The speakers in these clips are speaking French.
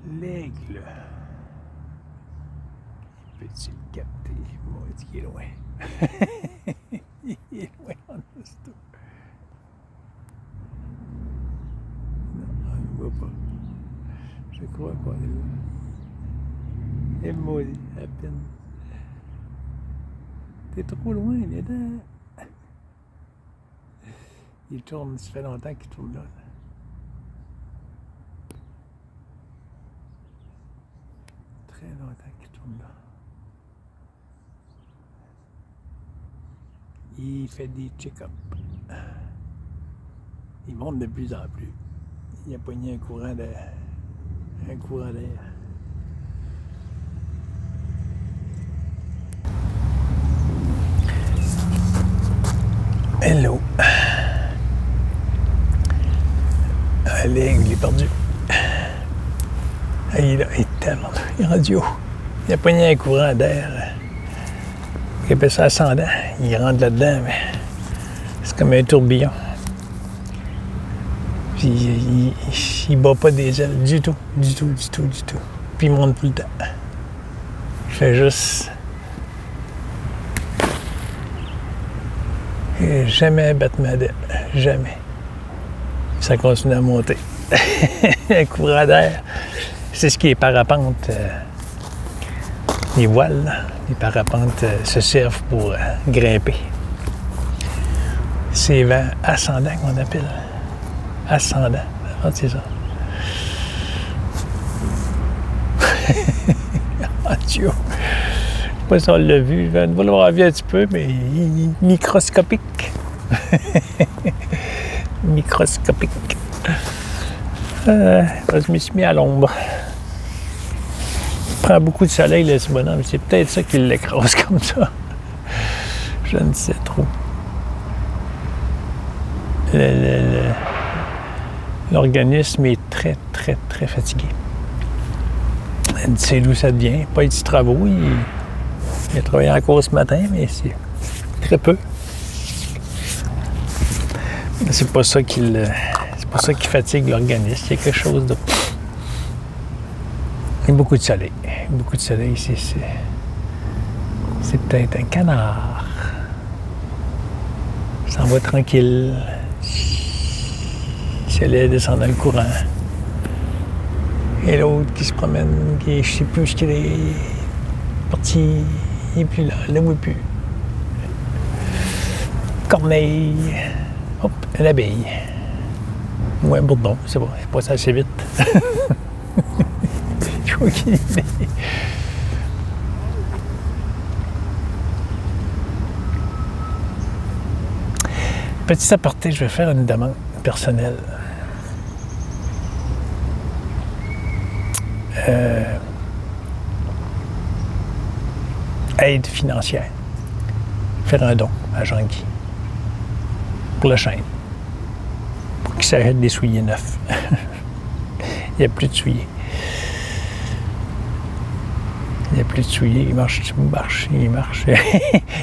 L'aigle. Peux-tu le capter? Moi, il est loin. Il est loin en dessous. Non, on ne voit pas. Je crois pas. Et maudit, à peine. T'es trop loin, là-dedans. Il tourne, ça fait longtemps qu'il tourne là. Très longtemps qu'il tourne là. Il fait des check-up. Il monte de plus en plus. Il a pogné un courant d'air. Hello. L'aigle, il est perdu. Il est tellement... Il est rendu haut. Il a pogné un courant d'air. Il appelle ça ascendant. Il rentre là-dedans, mais c'est comme un tourbillon. Puis il bat pas des ailes du tout. Puis il monte tout le temps. Il fait juste... Jamais un battement d'aile. Jamais. Ça continue à monter. Un courant d'air. C'est ce qui est parapente. Les voiles, là. Les parapentes se servent pour grimper. C'est vent ascendant qu'on appelle. Ascendant. Ah, c'est ça. Ah, Dieu. Je sais pas si on l'a vu. On va l'avoir vu un petit peu, mais microscopique. Microscopique. Je me suis mis à l'ombre. Il prend beaucoup de soleil, là, ce bonhomme. C'est peut-être ça qui l'écrase comme ça. Je ne sais trop. L'organisme est très fatigué. Tu sais d'où ça vient. Pas de petits travaux. Il a travaillé encore ce matin, mais c'est très peu. C'est pas ça qui fatigue l'organisme. Il y a quelque chose de... Il y a beaucoup de soleil. Beaucoup de soleil ici. C'est peut-être un canard. Il s'en va tranquille. Il allait descendre dans le courant. Et l'autre qui se promène, je ne sais plus ce qu'il est parti. Il n'est plus là. Il ne le voit plus. Corneille. Hop, une abeille. Ou un bourdon, c'est bon, c'est passé assez vite. Je vois qu'il est. Petit aparté, je vais faire une demande personnelle. Aide financière. Faire un don à Jean-Guy. Pour la chaîne. Pour qu'il s'arrête des souliers neufs. Il n'y a plus de souliers. Il n'y a plus de souliers. Il marche.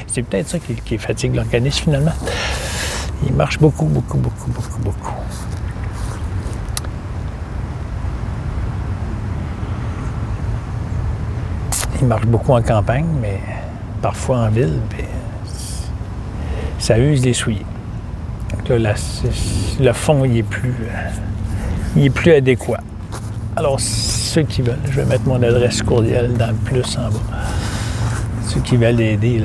C'est peut-être ça qui fatigue l'organisme finalement. Il marche beaucoup. Il marche beaucoup en campagne, mais parfois en ville, ça use les souliers. Donc là, le fond, il est plus adéquat. Alors, ceux qui veulent, je vais mettre mon adresse courriel dans le plus en bas. Ceux qui veulent aider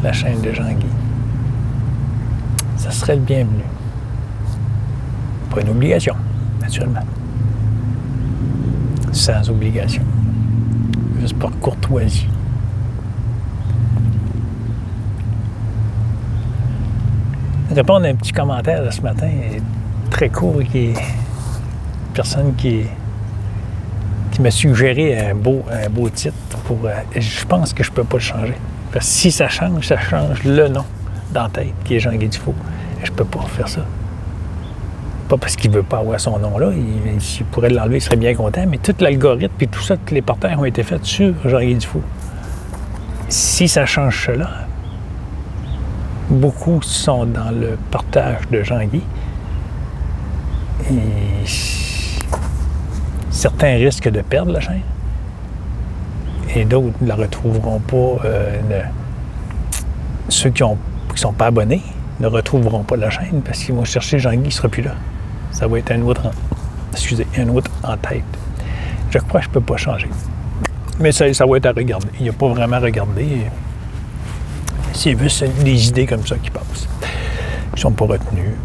la chaîne de Jean-Guy, ça serait le bienvenu. Pas une obligation, naturellement. Sans obligation. Juste par courtoisie. Répondre à un petit commentaire de ce matin très court qui est une personne qui m'a suggéré un beau titre pour. Je pense que je peux pas le changer. Parce que si ça change le nom dans la tête, qui est Jean-Guy Dufault. Je peux pas faire ça. Pas parce qu'il veut pas avoir son nom là. S'il pourrait l'enlever, il serait bien content. Mais tout l'algorithme et tout ça, tous les portails ont été faits sur Jean-Guy Dufault. Si ça change cela, beaucoup sont dans le partage de Jean-Guy. Et certains risquent de perdre la chaîne et d'autres ne la retrouveront pas. Ceux qui ne sont pas abonnés ne retrouveront pas la chaîne parce qu'ils vont chercher Jean-Guy, il ne sera plus là. Ça va être un autre en tête. Je crois que je ne peux pas changer. Mais ça va être à regarder. Il n'y a pas vraiment à regarder. C'est juste des idées comme ça qui passent. Qui ne sont pas retenues.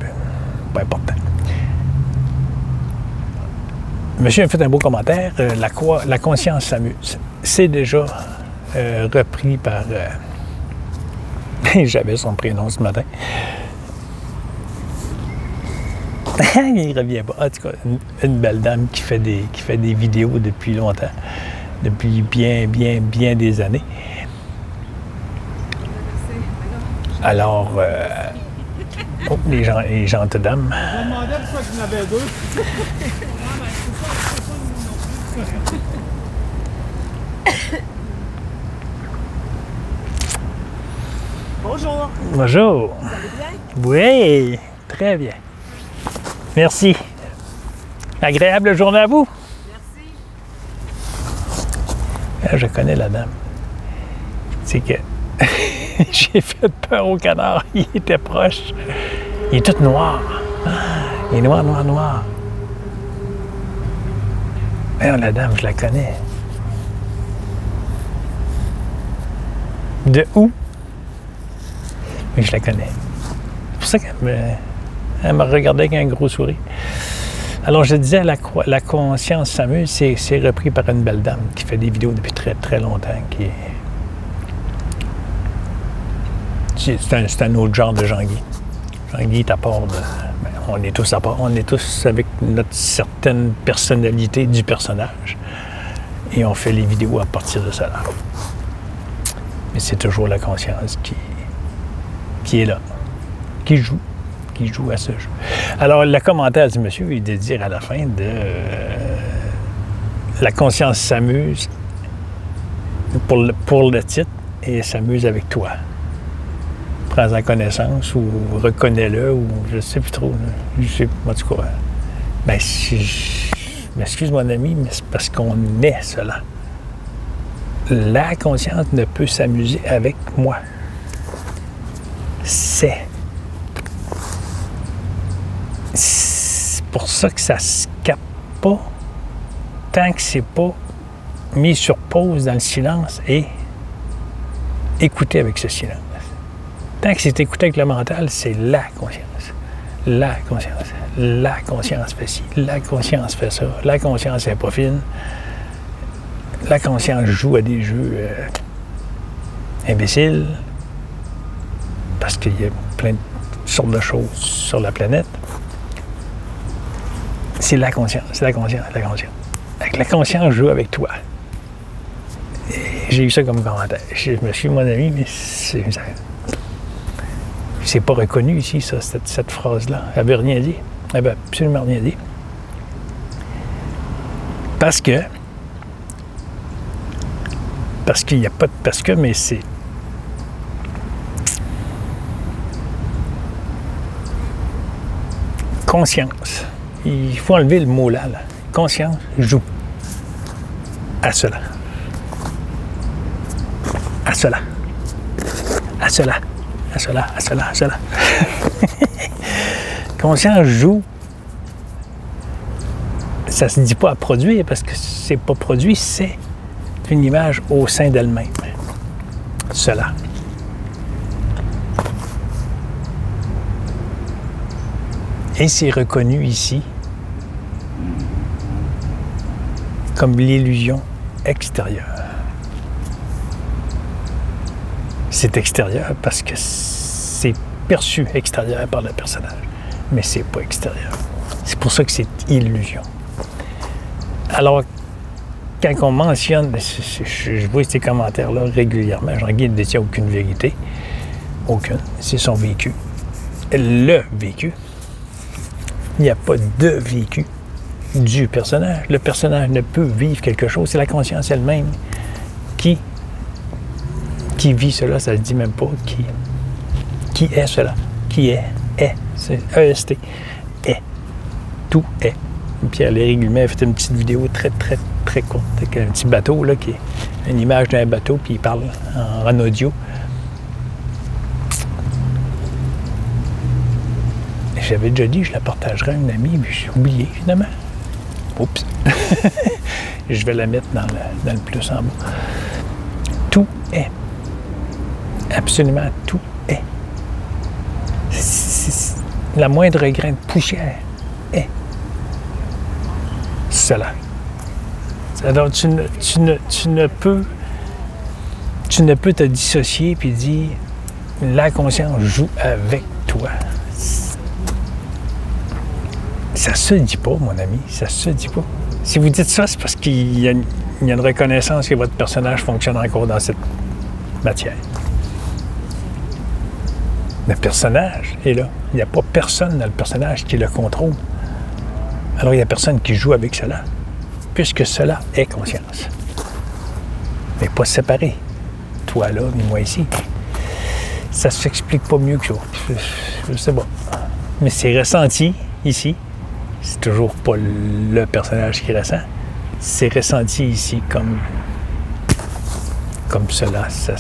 Pas important. Monsieur a fait un beau commentaire. La conscience s'amuse. C'est déjà repris par... J'avais son prénom ce matin. Il revient pas. En tout cas, une belle dame qui fait des vidéos depuis longtemps. Depuis bien des années. Alors, les gentes dames. Je me demandais pourquoi je n'avais deux. Bonjour. Bonjour. Vous allez bien? Oui, très bien. Merci. Agréable journée à vous. Merci. Ah, je connais la dame. C'est que j'ai fait peur au canard. Il était proche. Il est tout noir. Il est noir. Ah, la dame, je la connais. De où? Oui, je la connais. C'est pour ça qu'elle me regardait avec un gros sourire. Alors, je disais, la conscience s'amuse, c'est repris par une belle dame qui fait des vidéos depuis très longtemps. C'est un autre genre de Jean-Guy. Jean-Guy est à part de... on est tous à part. On est tous avec notre certaine personnalité du personnage. Et on fait les vidéos à partir de cela. Mais c'est toujours la conscience qui est là, qui joue à ce jeu. Alors, le commentaire du monsieur, il de dire à la fin de la conscience s'amuse pour le titre et s'amuse avec toi. Prends-en connaissance ou reconnais-le ou je ne sais plus trop. Je sais, en tout cas. Ben, m'excuse mon ami, mais c'est parce qu'on est cela. La conscience ne peut s'amuser avec moi. C'est pour ça que ça se capte pas tant que c'est pas mis sur pause dans le silence et écouté avec ce silence. Tant que c'est écouté avec le mental, c'est la conscience. La conscience. La conscience fait ci. La conscience fait ça. La conscience n'est pas fine. La conscience joue à des jeux imbéciles. Parce qu'il y a plein de sortes de choses sur la planète. C'est la conscience, c'est la conscience, la conscience. La conscience joue avec toi. Et j'ai eu ça comme commentaire. Je me suis mon ami, mais c'est pas reconnu ici, ça, cette phrase-là. Elle n'avait rien dit. Elle n'avait absolument rien dit. Parce qu'il n'y a pas de parce que, mais c'est... Conscience. Il faut enlever le mot là. Conscience joue à cela. À cela. À cela. À cela. À cela. À cela. Conscience joue. Ça se dit pas à produire parce que c'est pas produit, c'est une image au sein d'elle-même. Cela. Et c'est reconnu ici comme l'illusion extérieure. C'est extérieur parce que c'est perçu extérieur par le personnage, mais c'est pas extérieur. C'est pour ça que c'est illusion. Alors, quand on mentionne, je vois ces commentaires-là régulièrement, Jean-Guy ne détient aucune vérité, aucune, c'est son vécu. Le vécu. Il n'y a pas de vécu du personnage. Le personnage ne peut vivre quelque chose. C'est la conscience elle-même qui vit cela. Ça ne se dit même pas qui est cela. Qui est. C'est EST. Est. Tout est. Pierre-Léry Guillemette a fait une petite vidéo très, très, très courte avec un petit bateau, là, qui est une image d'un bateau, puis il parle en audio. J'avais déjà dit que je la partagerais à une amie, mais j'ai oublié, finalement. Oups! Je vais la mettre dans le plus en bas. Tout est. Absolument tout est. La moindre grain de poussière est cela. Alors, tu ne peux te dissocier puis dire la conscience joue avec toi. Ça se dit pas, mon ami, ça se dit pas. Si vous dites ça, c'est parce qu'il y a une reconnaissance que votre personnage fonctionne encore dans cette matière. Le personnage est là. Il n'y a pas personne dans le personnage qui le contrôle. Alors, il n'y a personne qui joue avec cela, puisque cela est conscience. Mais pas séparé. Toi là, mais moi ici. Ça ne s'explique pas mieux que ça. Je sais pas. Mais c'est ressenti ici. C'est toujours pas le personnage qui ressent. C'est ressenti ici comme cela. Ça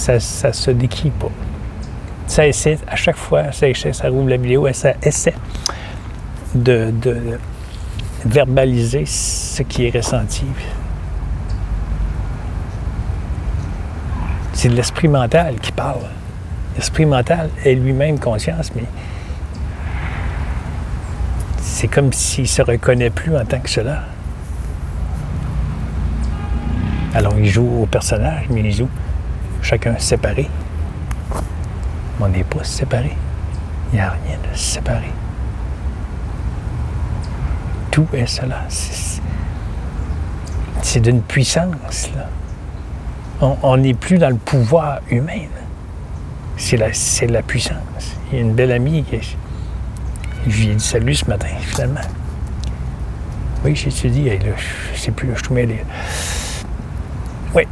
se décrit pas. Ça essaie, à chaque fois, ça rouvre la vidéo et ça essaie de verbaliser ce qui est ressenti. C'est l'esprit mental qui parle. L'esprit mental est lui-même conscience, mais c'est comme s'il ne se reconnaît plus en tant que cela. Alors, il joue au personnage, mais il joue chacun séparé. Mais on n'est pas séparés. Il n'y a rien de séparé. Tout est cela. C'est d'une puissance, là. On n'est plus dans le pouvoir humain. C'est la puissance. Il y a une belle amie qui je lui ai dit salut ce matin, finalement. Oui, j'ai dit, hey, là, je sais plus, là, je suis tout mêlé. Oui.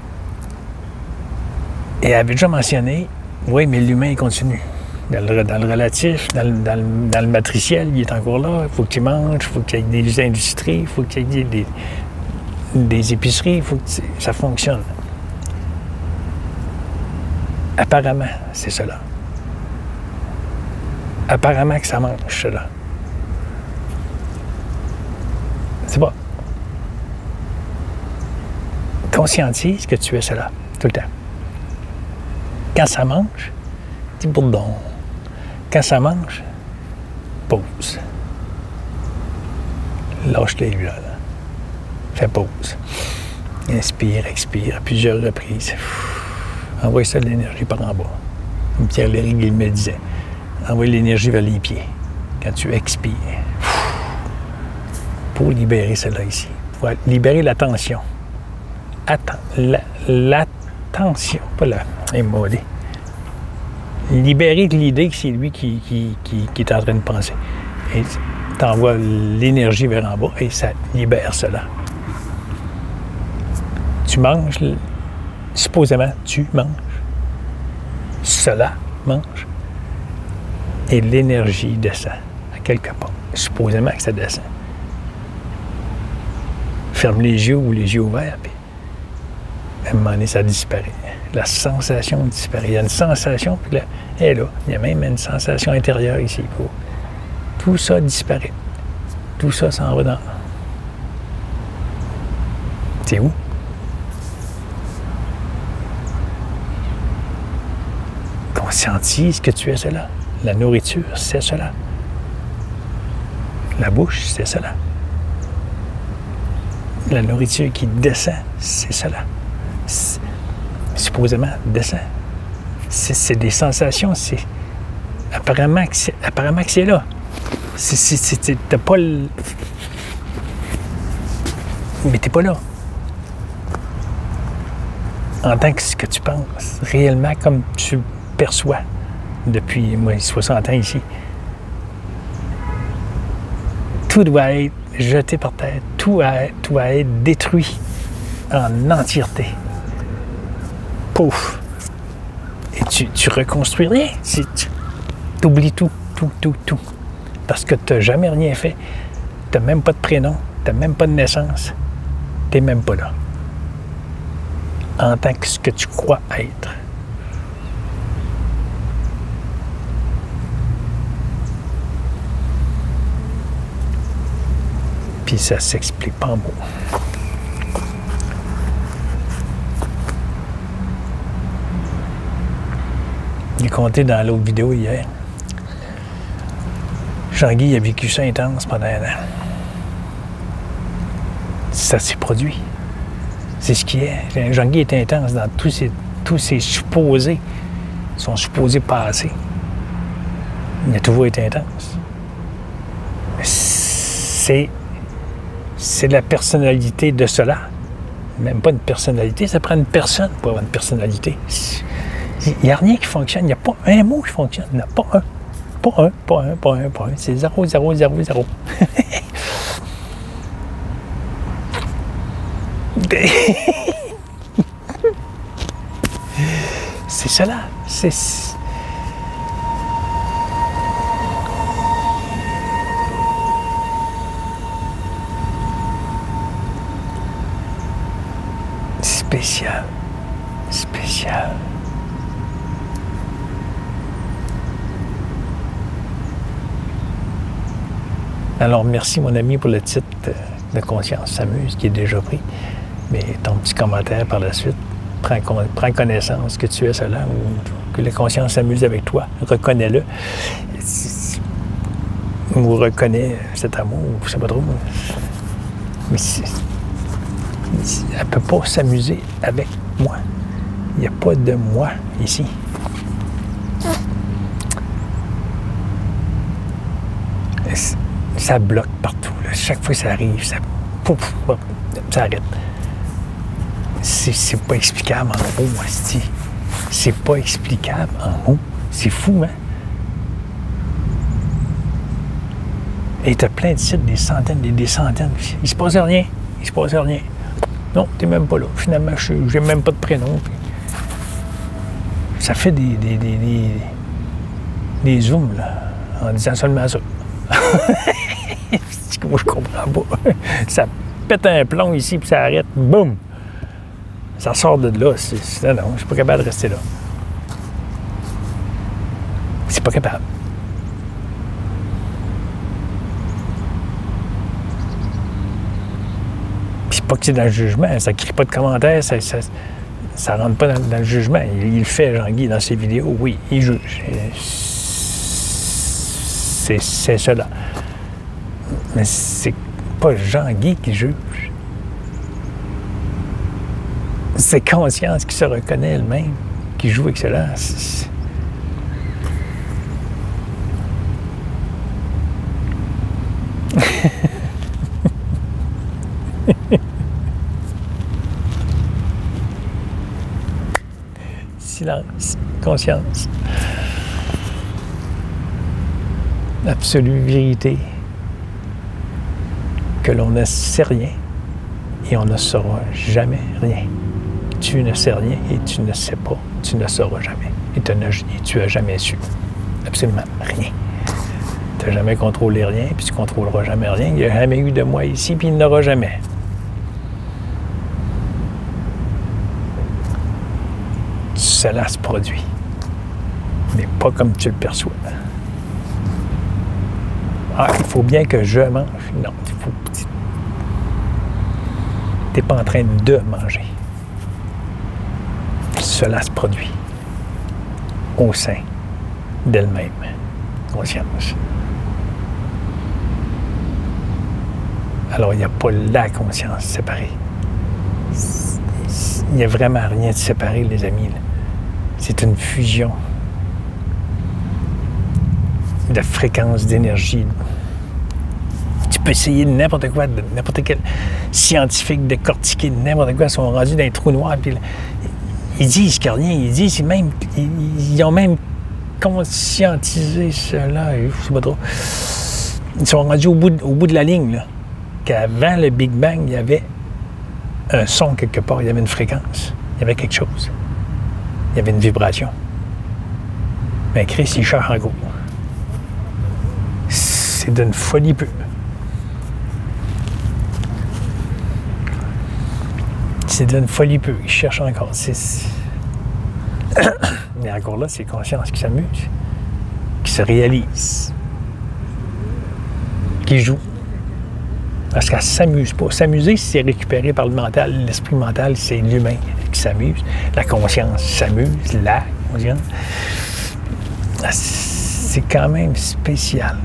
Et elle avait déjà mentionné, oui, mais l'humain, il continue. Dans le relatif, dans le matriciel, il est encore là. Il faut que tu manges, il faut qu'il y ait des industries, il faut qu'il y ait des épiceries, il faut que ça fonctionne. Apparemment, c'est cela. Apparemment que ça mange, cela. C'est pas. Conscientise que tu es cela, tout le temps. Quand ça mange, dis bourdon. Quand ça mange, pause. Lâche les là. Fais pause. Inspire, expire à plusieurs reprises. Envoie ça de l'énergie par en bas. Comme Pierre-Léry Guillemette me disait. Envoie l'énergie vers les pieds. Quand tu expires. Pour libérer cela ici. Pour libérer la tension. La tension. Pas la émolée. Libérer de l'idée que c'est lui qui est en train de penser. Et tu envoies l'énergie vers en bas et ça libère cela. Tu manges, supposément, tu manges. Cela mange. Et l'énergie descend à quelque part. Supposément que ça descend. Ferme les yeux ou les yeux ouverts, puis à un moment donné, ça disparaît. La sensation disparaît. Il y a une sensation, puis là, elle est là. Il y a même une sensation intérieure ici. Tout ça disparaît. Tout ça s'en va dans. C'est où? Conscientise que tu es cela. La nourriture, c'est cela. La bouche, c'est cela. La nourriture qui descend, c'est cela. Supposément, descend. C'est des sensations, c'est... Apparemment que c'est là. T'as pas le... Mais t'es pas là. En tant que ce que tu penses, réellement comme tu perçois depuis, moi, 60 ans ici. Tout doit être jeté par terre. Tout doit être détruit en entièreté. Pouf! Et tu reconstruis rien. Tu oublies tout. Parce que tu n'as jamais rien fait. Tu n'as même pas de prénom, tu n'as même pas de naissance. Tu n'es même pas là. En tant que ce que tu crois être. Puis ça s'explique pas en mots. J'ai compté dans l'autre vidéo hier. Jean-Guy a vécu ça intense pendant un an. Ça s'est produit. C'est ce qui est. Jean-Guy est intense dans tous ses supposés. Son supposé passé. Il a toujours été intense. C'est la personnalité de cela. Même pas une personnalité, ça prend une personne pour avoir une personnalité. Il n'y a rien qui fonctionne. Il n'y a pas un mot qui fonctionne. Il n'y en a pas un. Pas un, pas un, pas un, pas un. C'est 0, 0, 0, 0. C'est cela. C'est spécial. Spécial. Alors, merci, mon ami, pour le titre de Conscience s'amuse, qui est déjà pris. Mais ton petit commentaire par la suite, prends connaissance que tu es cela, ou que la conscience s'amuse avec toi. Reconnais-le. Ou reconnais cet amour, je ne sais pas trop. Mais elle ne peut pas s'amuser avec moi. Il n'y a pas de moi ici. Ça bloque partout. Là. Chaque fois que ça arrive, ça arrête. C'est pas explicable en mots, asti. C'est pas explicable en mots. C'est fou, hein? Et t'as plein de sites, des centaines, des centaines. Il se passe rien. Il se passe rien. Non, t'es même pas là. Finalement, j'ai même pas de prénom. Puis ça fait des zooms, là, en disant seulement ça. Moi, je comprends pas. Ça pète un plomb ici, puis ça arrête. Boum! Ça sort de là. Non, je suis pas capable de rester là. C'est pas capable. Puis c'est pas que c'est dans le jugement. Ça crie pas de commentaires. Ça rentre pas dans le jugement. Il le fait, Jean-Guy, dans ses vidéos. Oui, il juge. C'est cela. Mais c'est pas Jean-Guy qui juge. C'est Conscience qui se reconnaît elle-même, qui joue avec cela. Silence, conscience. Absolue vérité. Que l'on ne sait rien et on ne saura jamais rien. Tu ne sais rien et tu ne sais pas. Tu ne sauras jamais. Et tu n'as jamais su. Absolument rien. Tu n'as jamais contrôlé rien, puis tu ne contrôleras jamais rien. Il n'y a jamais eu de moi ici, puis il n'y en aura jamais. Cela se produit. Mais pas comme tu le perçois. Ah, il faut bien que je mange. Non, il faut... Tu n'es pas en train de manger. Cela se produit au sein d'elle-même. Conscience. Alors, il n'y a pas la conscience séparée. Il n'y a vraiment rien de séparé, les amis. C'est une fusion de fréquences, d'énergie. Tu peux essayer de n'importe quoi, de n'importe quel scientifique décortiquer n'importe quoi, ils sont rendus dans les trous noirs. Puis là, ils disent qu'il n'y a rien, ils disent même, ils ont même conscientisé cela, je ne sais pas trop. Ils sont rendus au bout de la ligne, là, qu'avant le Big Bang, il y avait un son quelque part, il y avait une fréquence, il y avait quelque chose. Il y avait une vibration. Mais Chris, il cherche en gros. C'est d'une folie peu. C'est d'une folie peu. Il cherche encore. Mais encore là, c'est conscience qui s'amuse, qui se réalise, qui joue. Parce qu'elle ne s'amuse pas. S'amuser, c'est récupéré par le mental. L'esprit mental, c'est l'humain qui s'amuse. La conscience s'amuse. La conscience. C'est quand même spécial.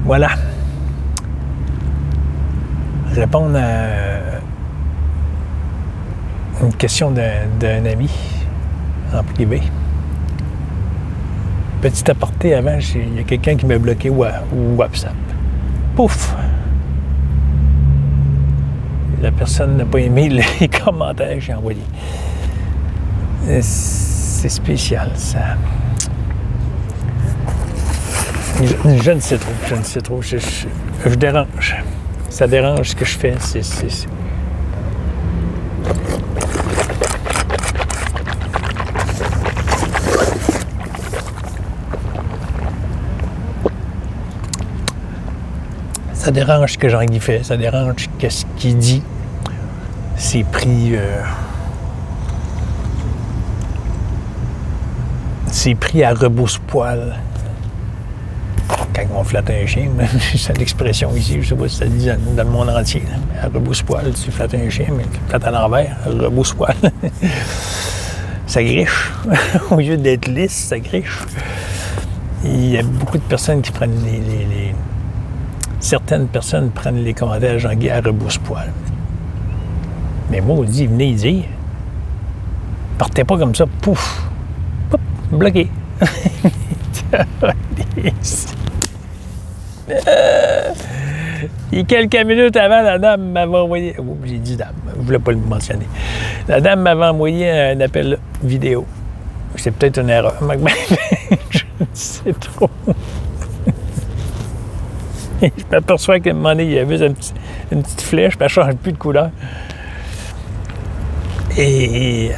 Voilà. Répondre à une question d'un ami en privé. Petit aparté avant, il y a quelqu'un qui m'a bloqué WhatsApp. Pouf! La personne n'a pas aimé les commentaires que j'ai envoyés. C'est spécial, ça. Je ne sais trop. Je dérange. Ça dérange ce que je fais. Ça dérange ce que Jean-Guy fait. Ça dérange ce qu'il dit. C'est pris... c'est pris à rebrousse-poil. Quand on flatte un chien, c'est l'expression ici, je ne sais pas si ça dit dans le monde entier. À rebrousse-poil, tu flattes un chien, mais tu flattes à l'envers, rebrousse-poil. Ça griche. Au lieu d'être lisse, ça griche. Il y a beaucoup de personnes qui prennent certaines personnes prennent les commentaires Jean-Guy à rebrousse-poil. Mais moi, on dit, venez y dire. Partez pas comme ça, pouf, pouf, bloqué. Et quelques minutes avant, la dame m'avait envoyé... Oh, j'ai dit dame, je ne voulais pas le mentionner. La dame m'avait envoyé un appel vidéo. C'est peut-être une erreur. Je ne sais trop. Je m'aperçois qu'à un moment donné, il y avait une petite flèche, puis elle ne change plus de couleur. Et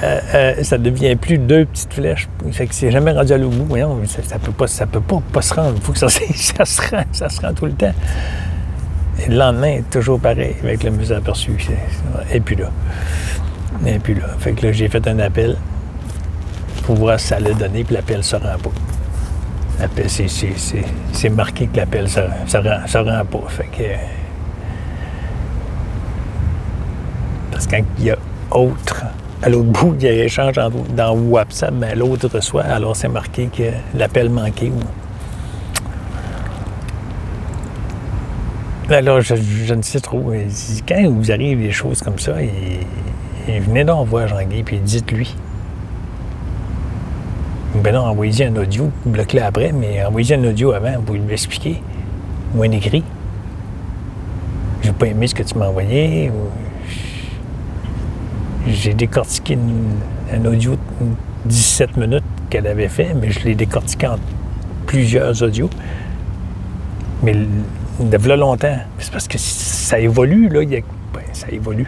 ça ne devient plus deux petites flèches. Fait que c'est jamais rendu à l'autre bout. Voyons, ça peut pas se rendre. Il faut que ça se rend tout le temps. Et le lendemain, toujours pareil, avec le mise aperçu. Et puis là. Fait que là, j'ai fait un appel pour voir si ça allait donner, puis l'appel ne se rend pas. L'appel, c'est marqué que l'appel ne rend pas. Fait que... Parce que quand il y a autre, à l'autre bout, il y a échange dans WhatsApp, mais l'autre reçoit, alors c'est marqué que l'appel manqué. Alors, je ne sais trop. Quand vous arrivez des choses comme ça, venez donc voir Jean-Guy, puis dites-lui. Ben non, envoyez un audio, bloquez-le après, mais envoyez un audio avant pour lui expliquer, ou un écrit. J'ai pas aimé ce que tu m'as envoyé, ou... J'ai décortiqué un audio de 17 minutes qu'elle avait fait, mais je l'ai décortiqué en plusieurs audios. Mais de là longtemps, c'est parce que ça évolue, là. Ça évolue.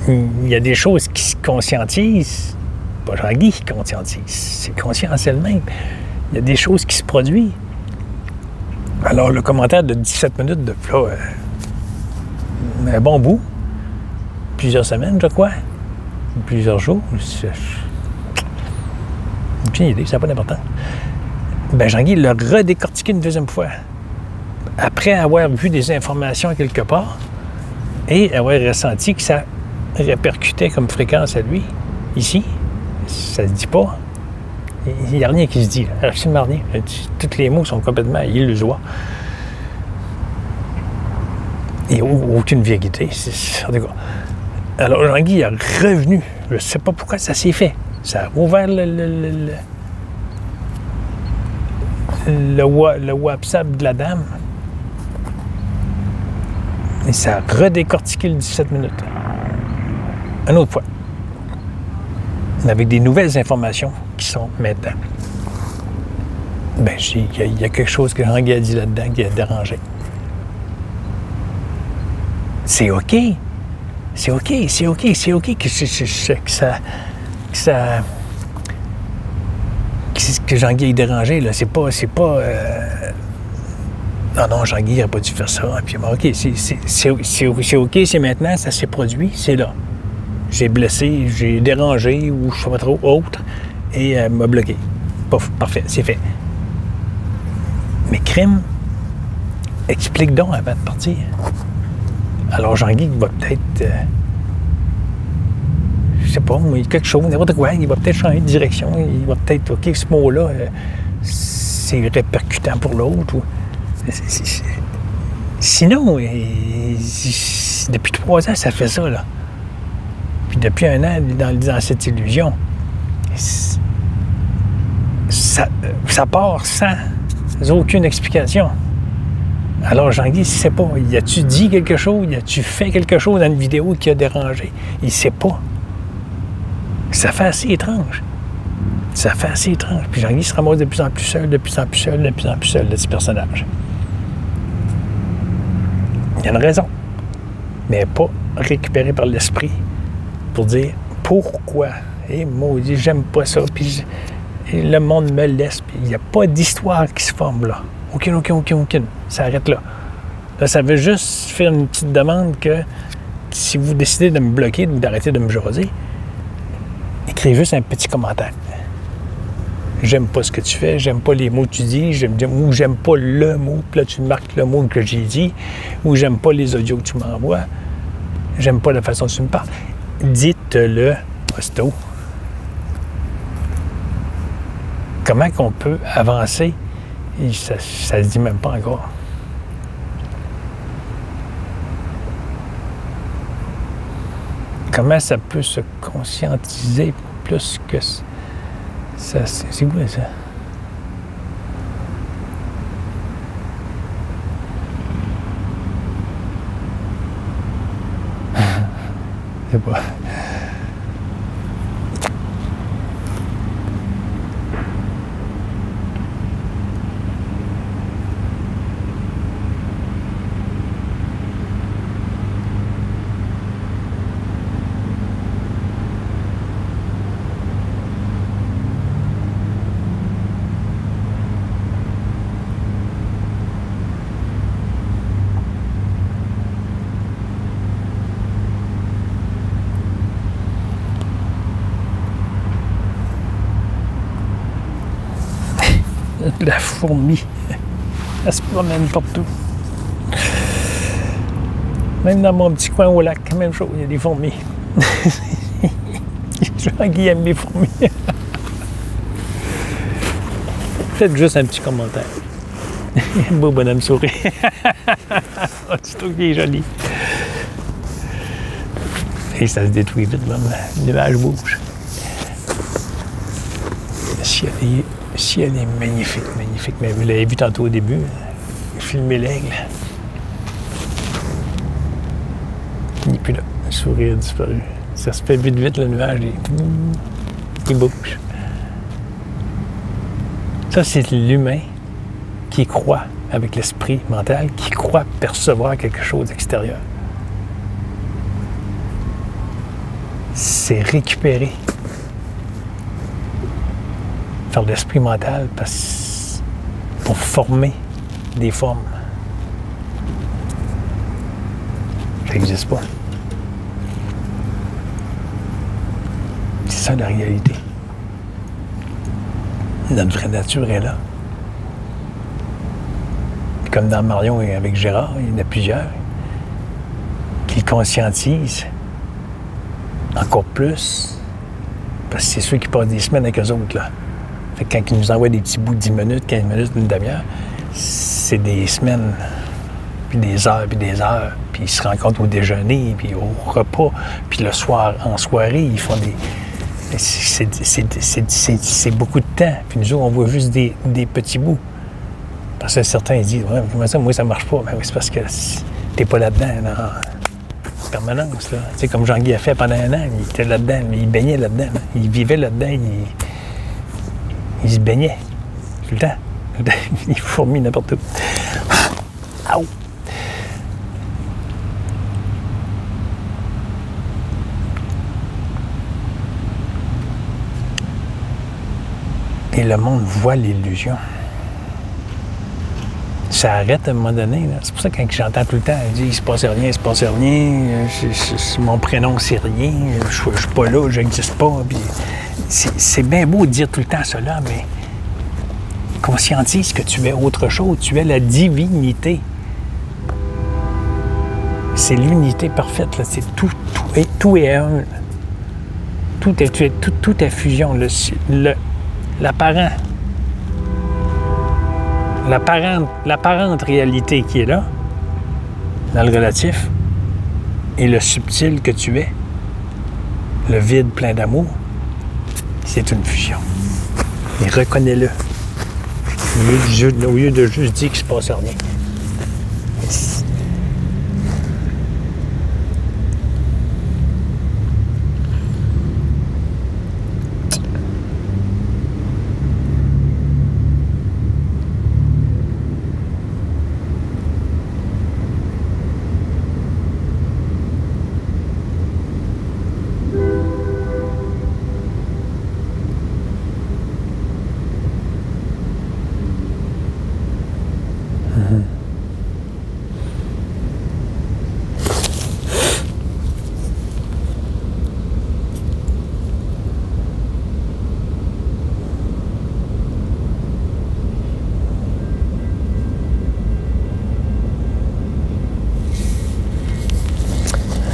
Il y a des choses qui se conscientisent. Pas Jean-Guy qui conscientise, c'est conscience elle-même. Il y a des choses qui se produisent. Alors, le commentaire de 17 minutes de là, un bon bout, plusieurs semaines, je crois, plusieurs jours, aucune idée, ça n'a pas d'importance. Ben, Jean-Guy l'a redécortiqué une deuxième fois. Après avoir vu des informations quelque part et avoir ressenti que ça répercutait comme fréquence à lui, ici, ça se dit pas. Il n'y a rien qui se dit, là. Absolument rien. Tous les mots sont complètement illusoires. Et aucune vérité. Alors, Jean-Guy est revenu. Je ne sais pas pourquoi ça s'est fait. Ça a ouvert le WhatsApp de la dame. Et ça a redécortiqué le 17 minutes. Une autre fois. Avec des nouvelles informations qui sont maintenant. Ben, il y a quelque chose que Jean-Guy a dit là-dedans qui a dérangé. C'est OK. c'est OK que Jean-Guy est dérangé, là. C'est pas non, Jean-Guy n'aurait pas dû faire ça. Puis, OK, c'est OK, c'est maintenant, ça s'est produit, c'est là. J'ai blessé, j'ai dérangé, ou je ne sais pas trop, autre, et m'a bloqué. Parfait, c'est fait. Mais crime, explique donc avant de partir. Alors, Jean-Guy va peut-être... je sais pas, mais quelque chose, n'importe quoi, il va peut-être changer de direction, il va peut-être, OK, ce mot-là, c'est répercutant pour l'autre. Sinon, depuis 3 ans, ça fait ça, là. Puis depuis 1 an, dans cette illusion, ça part sans aucune explication. Alors, Jean-Guy, il ne sait pas. Y a-tu dit quelque chose? Y a-tu fait quelque chose dans une vidéo qui a dérangé? Il ne sait pas. Ça fait assez étrange. Puis Jean-Guy se ramasse de plus en plus seul de ce personnage. Il y a une raison, mais pas récupérée par l'esprit pour dire pourquoi. Et maudit, j'aime pas ça, puis le monde me laisse, puis il n'y a pas d'histoire qui se forme là. Aucune. Ça arrête là. Là, ça veut juste faire une petite demande que si vous décidez de me bloquer ou d'arrêter de me jaser, écrivez juste un petit commentaire. J'aime pas ce que tu fais, j'aime pas les mots que tu dis, ou j'aime pas le mot, puis là tu marques le mot que j'ai dit, ou j'aime pas les audios que tu m'envoies, j'aime pas la façon dont tu me parles. Dites-le, aussitôt. Comment qu'on peut avancer? Et ça se dit même pas encore. Comment ça peut se conscientiser plus que ça? C'est quoi ça? Je sais pas. La fourmi, elle se promène partout. Même dans mon petit coin au lac, même chose, il y a des fourmis. Jean-Guy aime les fourmis. Faites juste un petit commentaire. Un beau bonhomme souris. Tu trouves qu'il est joli. Et ça se détruit vite, là. L'image bouge. Le ciel est magnifique. Mais vous l'avez vu tantôt au début, filmer l'aigle. Il n'est plus là. Le sourire a disparu. Ça se fait vite, le nuage, il bouge. Ça, c'est l'humain qui croit, avec l'esprit mental, qui croit percevoir quelque chose d'extérieur. C'est récupérer par l'esprit mental pour former des formes. Ça n'existe pas. C'est ça la réalité. Notre vraie nature est là. Comme dans Marion et avec Gérard, il y en a plusieurs qui le conscientisent encore plus, parce que c'est ceux qui passent des semaines avec eux autres, là. Fait que quand ils nous envoient des petits bouts de 10 minutes, 15 minutes, une demi-heure, c'est des semaines, puis des heures, puis ils se rencontrent au déjeuner, puis au repas, puis le soir, en soirée, ils font des... C'est beaucoup de temps. Puis nous autres, on voit juste des petits bouts. Parce que certains ils disent, ouais, comment ça, moi, ça marche pas. Ben oui, c'est parce que t'es pas là-dedans, en permanence, là. Tu sais, comme Jean-Guy a fait pendant 1 an, il était là-dedans, mais il baignait là-dedans. Là. Il vivait là-dedans, il se baignait. Tout le temps. Il fourmille n'importe où. Et le monde voit l'illusion. Ça arrête à un moment donné. Là. C'est pour ça que quand j'entends tout le temps, il dit « il se passe rien, il se passe rien, mon prénom c'est rien, je suis pas là, je n'existe pas. » C'est bien beau de dire tout le temps cela, mais conscientise que tu es autre chose, tu es la divinité. C'est l'unité parfaite, là. C'est tout est un. Tout est fusion. L'apparente réalité qui est là, dans le relatif, et le subtil que tu es, le vide plein d'amour, c'est une fusion. Et reconnais-le. Au lieu de juste dire qu'il ne se passe rien.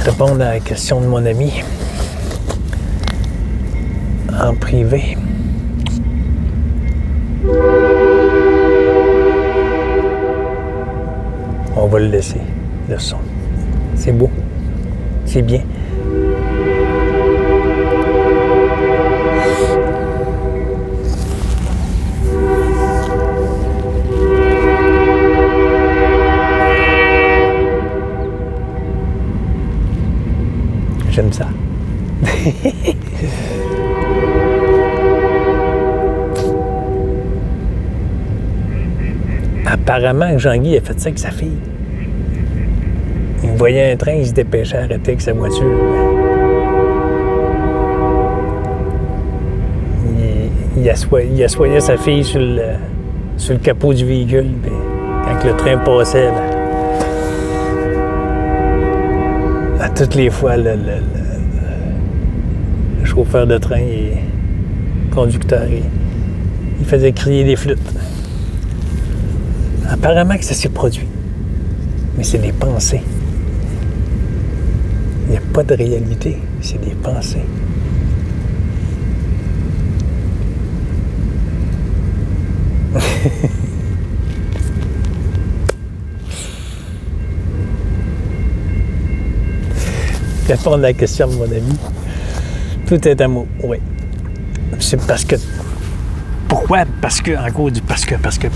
Répondre à la question de mon ami en privé. On va le laisser, le son. C'est beau. C'est bien. J'aime ça. Apparemment, Jean-Guy a fait ça avec sa fille. Il voyait un train, il se dépêchait à arrêter avec sa voiture. Il assoyait sa fille sur le capot du véhicule. Puis quand le train passait, là, à toutes les fois, le chauffeur de train et le conducteur, il faisait crier des flûtes. Apparemment que ça s'est produit. Mais c'est des pensées. Il n'y a pas de réalité, c'est des pensées. Répondre à la question de mon ami. Tout est amour, oui. C'est parce que... Pourquoi? Parce que, en gros, du parce que... parce que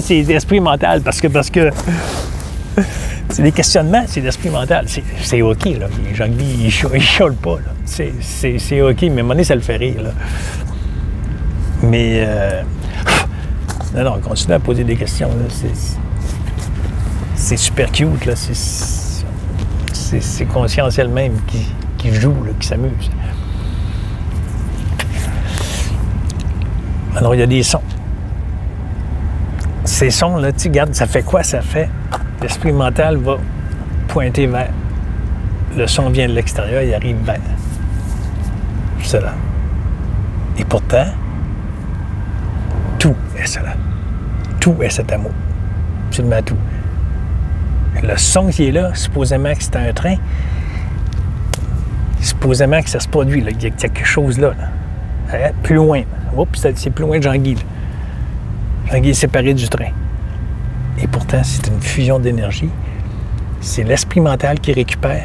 c'est l'esprit mental, parce que... C'est des questionnements, c'est l'esprit mental. C'est OK, là. Jean-Guy, il chiale pas, là. C'est OK, mais à un moment donné, ça le fait rire, là. Mais... Non, on continue à poser des questions, là. C'est super cute, là. C'est conscience elle-même qui joue, là, qui s'amuse. Alors, il y a des sons. Ces sons-là, tu regardes, ça fait quoi? Ça fait... L'esprit mental va pointer vers. Le son vient de l'extérieur, il arrive vers. Cela. Et pourtant, tout est cela. Tout est cet amour. Absolument tout. Le son qui est là, supposément que c'est un train, supposément que ça se produit, là. Il y a quelque chose là. Plus loin. Oups, c'est plus loin de Jean-Guy. Là. Jean-Guy est séparé du train. Et pourtant, c'est une fusion d'énergie. C'est l'esprit mental qui récupère,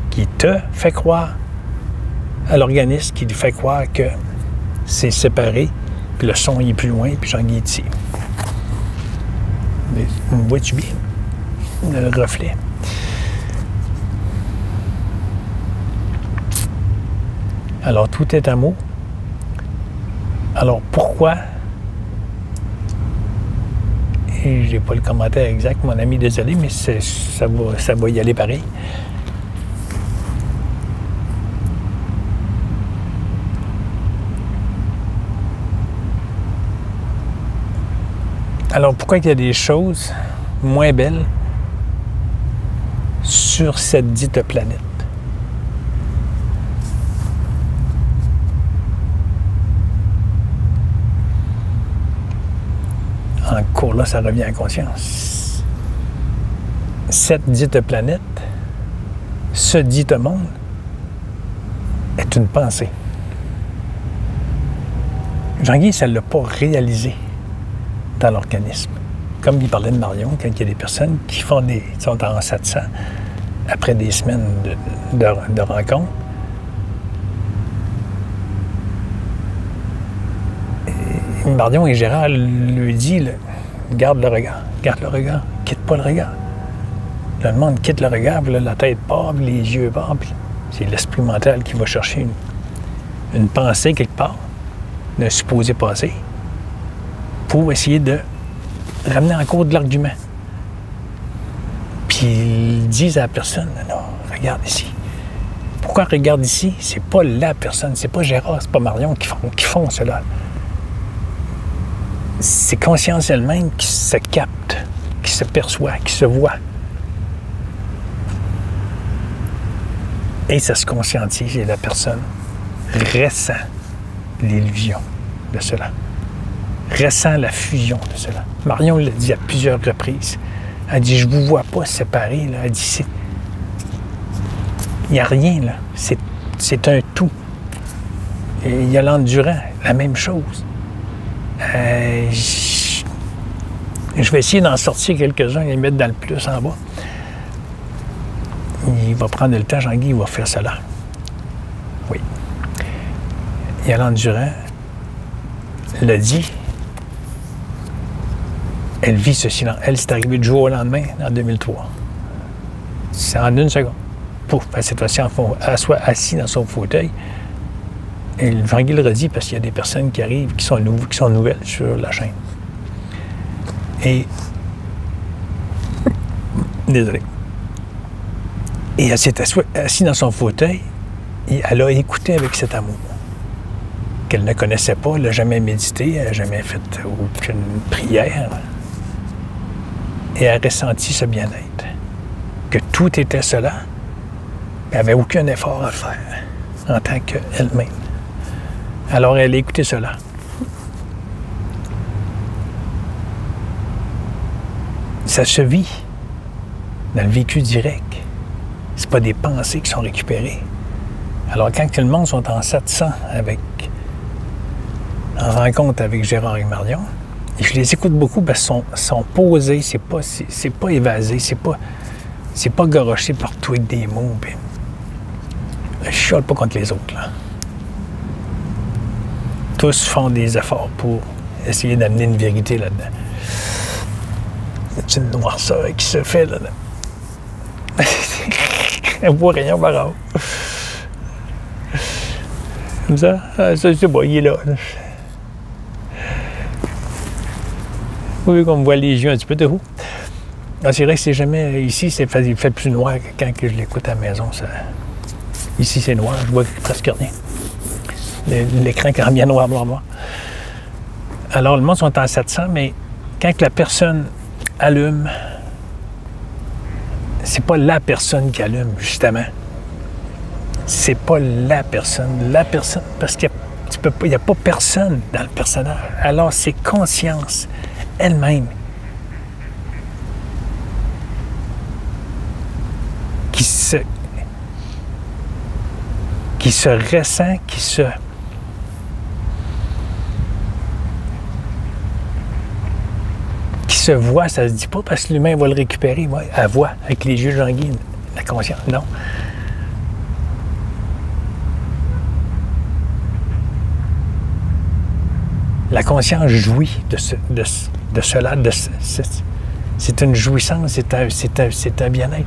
qui te fait croire à l'organisme, qui lui fait croire que c'est séparé, puis le son il est plus loin, puis Jean-Guy est ici. Vois-tu bien le reflet? Alors, tout est amour. Alors, pourquoi? Et j'ai pas le commentaire exact, mon ami, désolé, mais ça va y aller pareil. Alors, pourquoi il y a des choses moins belles sur cette dite planète? Encore là, ça revient à conscience. Cette dite planète, ce dit monde, est une pensée. Jean-Guy, ça ne l'a pas réalisé dans l'organisme. Comme il parlait de Marion, quand il y a des personnes qui sont en 700 après des semaines de rencontres, et Marion et Gérard lui disent, garde le regard, quitte pas le regard. Là, le monde quitte le regard, puis là, la tête part, puis les yeux partent, puis c'est l'esprit mental qui va chercher une pensée quelque part, d'un supposé passé, pour essayer de ramener en cours de l'argument. Puis ils disent à la personne, non, regarde ici. Pourquoi regarde ici? C'est pas la personne, c'est pas Gérard, c'est pas Marion qui font cela. C'est conscience elle-même qui se capte, qui se perçoit, qui se voit. Et ça se conscientise et la personne ressent l'illusion de cela, ressent la fusion de cela. Marion l'a dit à plusieurs reprises. Elle dit, je ne vous vois pas séparés. Là. Elle dit, il n'y a rien, là. C'est un tout. Et il y a l'endurant, la même chose. Je vais essayer d'en sortir quelques-uns et les mettre dans le plus en bas. Il va prendre le temps, Jean-Guy, il va faire cela. Oui. Il y a l'endurant, l'a dit. Elle vit ce silence. Elle, c'est arrivé du jour au lendemain, en 2003. C'est en une seconde. Pouf, cette fois-ci, elle soit assise dans son fauteuil. Et Jean-Guy le redit parce qu'il y a des personnes qui arrivent, qui sont nouvelles sur la chaîne. Et... Désolé. Et elle s'est assise dans son fauteuil et elle a écouté avec cet amour qu'elle ne connaissait pas, elle n'a jamais médité, elle n'a jamais fait aucune prière. Et elle a ressenti ce bien-être. Que tout était cela, elle n'avait aucun effort à faire en tant qu'elle-même. Alors elle a écouté cela. Ça se vit dans le vécu direct. C'est pas des pensées qui sont récupérées. Alors, quand tout le monde sont en 700 en rencontre avec Gérard et Marion, et je les écoute beaucoup parce qu'ils sont posés, c'est pas évasé, c'est pas garoché partout avec des mots. Puis, je chiale pas contre les autres, là. Tous font des efforts pour essayer d'amener une vérité là-dedans. C'est une noirceur qui se fait là-dedans. Elle voit rien, barrage. Comme ça? Ah, ça, c'est bon, il est là. Vous voyez qu'on me voit les yeux un petit peu de haut. Ah, c'est vrai que c'est jamais... Ici, il fait plus noir que quand je l'écoute à la maison. Ça... Ici, c'est noir, je vois presque rien. L'écran quand bien noir. Alors, le monde sont en 700, mais quand la personne allume, c'est pas la personne qui allume, justement. C'est pas la personne. La personne, parce qu'il n'y a pas personne dans le personnage. Alors, c'est conscience elle-même qui se ressent, qui se voit, ça se dit pas parce que l'humain va le récupérer. Ouais, elle voit avec les yeux de Jean-Guy, la conscience. Non. La conscience jouit de cela. C'est une jouissance, c'est un bien-être.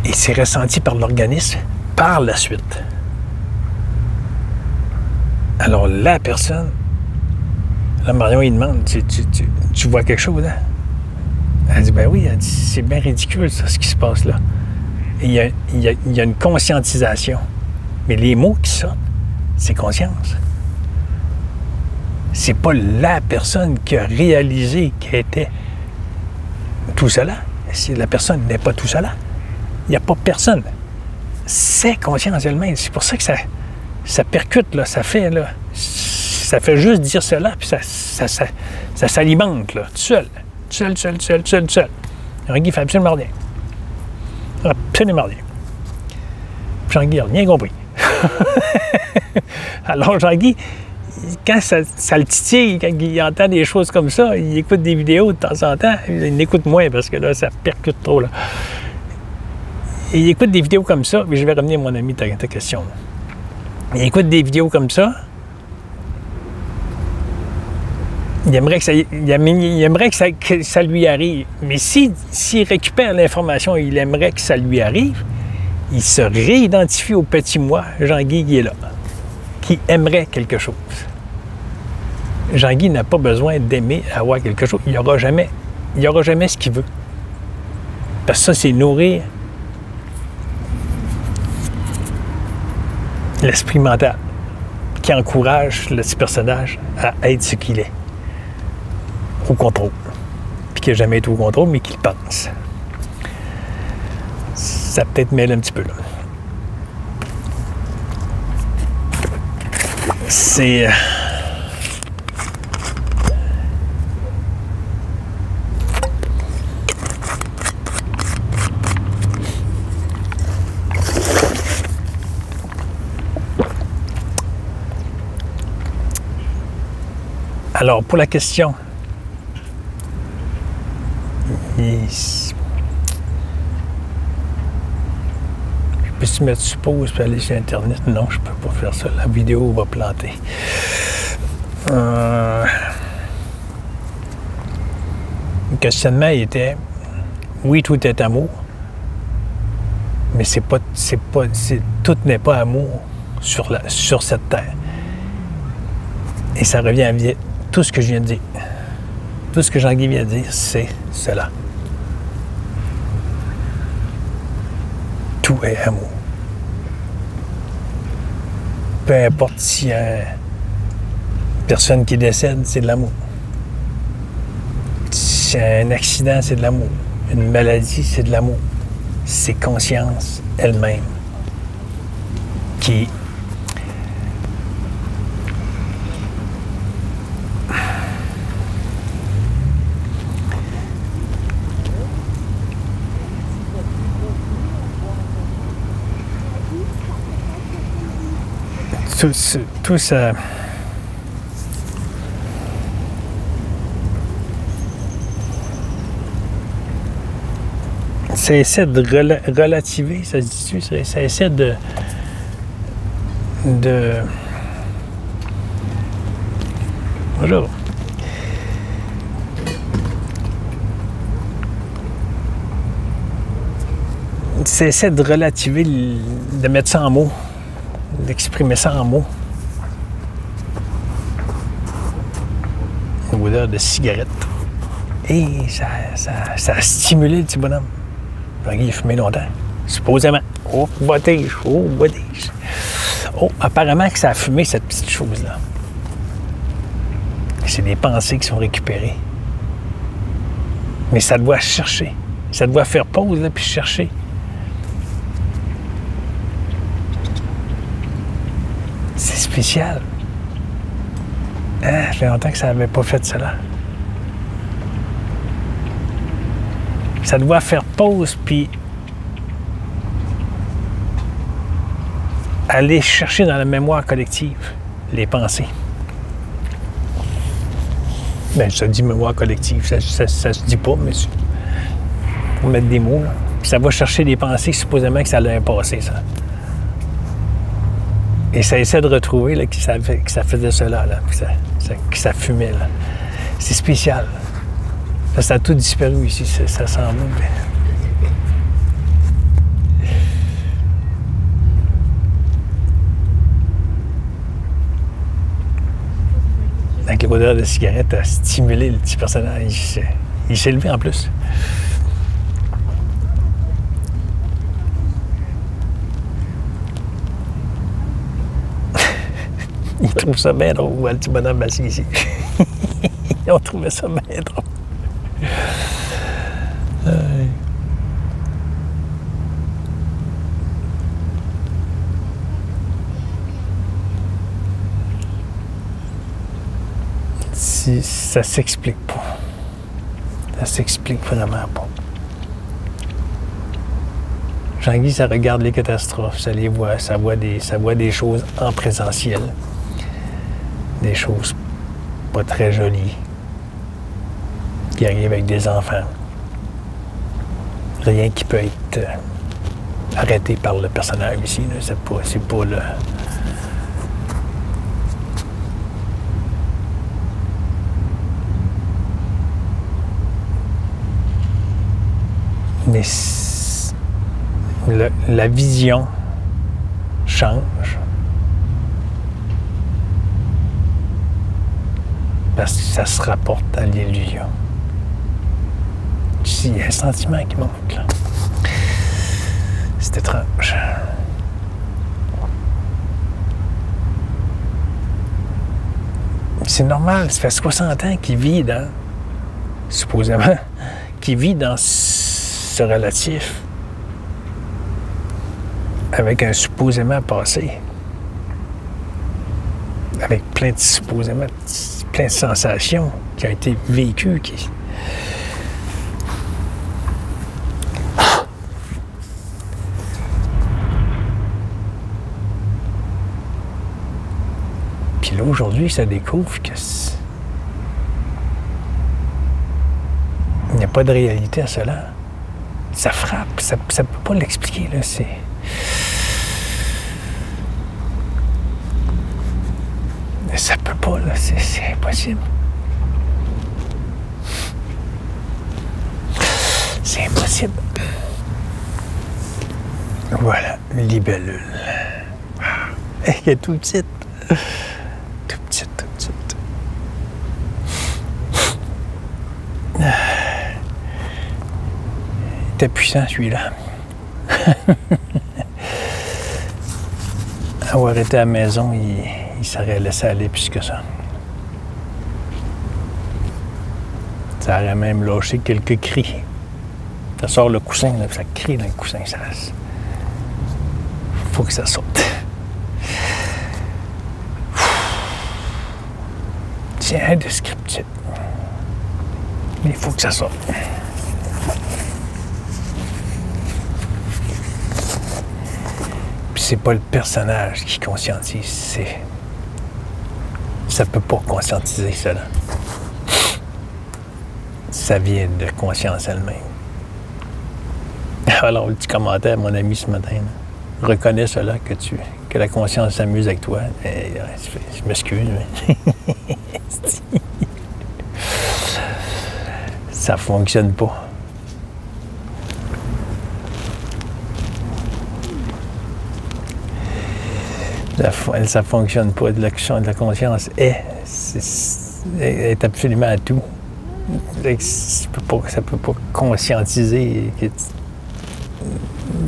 Et c'est ressenti par l'organisme par la suite. Alors, la personne, là, Marion, il demande, tu vois quelque chose, hein? Elle dit, ben oui, elle dit, c'est bien ridicule, ça, ce qui se passe là. Et il y a une conscientisation. Mais les mots qui sortent, c'est conscience. C'est pas la personne qui a réalisé qu'elle était tout cela. Si la personne n'est pas tout cela, il n'y a pas personne. C'est conscientiellement. C'est pour ça que ça percute, là, ça fait juste dire cela, puis ça s'alimente, là, tout seul. Tout seul. Jean-Guy fait absolument rien. Absolument rien. Jean-Guy n'a rien compris. Alors, Jean-Guy, quand ça le titille, quand il entend des choses comme ça, il écoute des vidéos de temps en temps. Il écoute moins parce que là, ça percute trop, là. Et il écoute des vidéos comme ça, mais je vais revenir, mon ami, ta question. Il écoute des vidéos comme ça. Il aimerait que ça lui arrive. Mais s'il récupère l'information et il aimerait que ça lui arrive, il se réidentifie au petit moi, Jean-Guy qui est là, qui aimerait quelque chose. Jean-Guy n'a pas besoin d'aimer avoir quelque chose. Il n'y aura jamais ce qu'il veut. Parce que ça, c'est nourrir l'esprit mental qui encourage le petit personnage à être ce qu'il est. Au contrôle. Puis qui n'a jamais été au contrôle, mais qui le pense. Ça peut-être mêle un petit peu, là. C'est... Alors, pour la question, je peux-tu mettre sur pause et aller sur Internet? Non, je ne peux pas faire ça. La vidéo va planter. Le questionnement était, oui, tout est amour, mais tout n'est pas amour sur cette terre. Et ça revient à tout ce que je viens de dire. Tout ce que Jean-Guy vient de dire, c'est cela. Tout est amour. Peu importe s'il y a une personne qui décède, c'est de l'amour. Si y a un accident, c'est de l'amour. Une maladie, c'est de l'amour. C'est conscience elle-même qui tout ça. Ça essaie de relativer, ça se dit-tu? Ça essaie de bonjour. Ça essaie de relativer, de mettre ça en mots, d'exprimer ça en mots. Une odeur de cigarette. Et ça a stimulé le petit bonhomme. Il a fumé longtemps, supposément. Oh, bottige, oh, bottige. Oh, apparemment que ça a fumé, cette petite chose-là. C'est des pensées qui sont récupérées. Mais ça doit chercher. Ça doit faire pause, là, puis chercher. C'est spécial. Ça fait longtemps que ça n'avait pas fait cela. Ça doit faire pause, puis aller chercher dans la mémoire collective les pensées. Bien, ça dit mémoire collective, ça se dit pas, mais pour mettre des mots, là. Puis ça va chercher des pensées, supposément que ça l'a passé, ça. Et ça essaie de retrouver là, que ça faisait cela, là, que ça fumait. Là. C'est spécial. Ça a tout disparu ici, ça s'en va. Avec l'odeur de cigarette a stimulé le petit personnage. Il s'est levé en plus. Ils trouvent ça bien drôle, le petit bonhomme assis ici. Ils ont trouvé ça bien drôle. Ça s'explique pas. Ça s'explique vraiment pas. Jean-Guy, ça regarde les catastrophes, ça les voit, ça voit des choses en présentiel. Des choses pas très jolies qui arrivent avec des enfants. Rien qui peut être arrêté par le personnage ici. C'est pas le... Mais la vision change parce que ça se rapporte à l'illusion. Il y a un sentiment qui monte, là. C'est étrange. C'est normal, ça fait 60 ans qu'il vit dans, supposément, qu'il vit dans ce relatif avec un supposément passé, avec plein de supposément, plein de sensations qui ont été vécues, qui... Puis là, aujourd'hui, ça découvre que il n'y a pas de réalité à cela. Ça frappe, ça peut pas l'expliquer, là, c'est... Ça peut pas, là, c'est impossible. C'est impossible. Voilà, libellule. Elle est tout petite. Tout petite, tout petite. Il était puissant, celui-là. Avoir été à la maison, il s'aurait laissé aller plus que ça. Ça aurait même lâché quelques cris. Ça sort le coussin, là, ça crie dans le coussin. Ça... Faut que ça sorte. C'est indescriptible. Mais il faut que ça sorte. Puis c'est pas le personnage qui conscientise, c'est... Ça peut pas conscientiser cela. Ça vient de conscience elle-même. Alors, le petit commentaire, mon ami, ce matin, là, reconnais cela, que la conscience s'amuse avec toi. Et, je m'excuse, mais... Ça fonctionne pas. Ça fonctionne pas. De la conscience est absolument à tout. Ça peut pas conscientiser.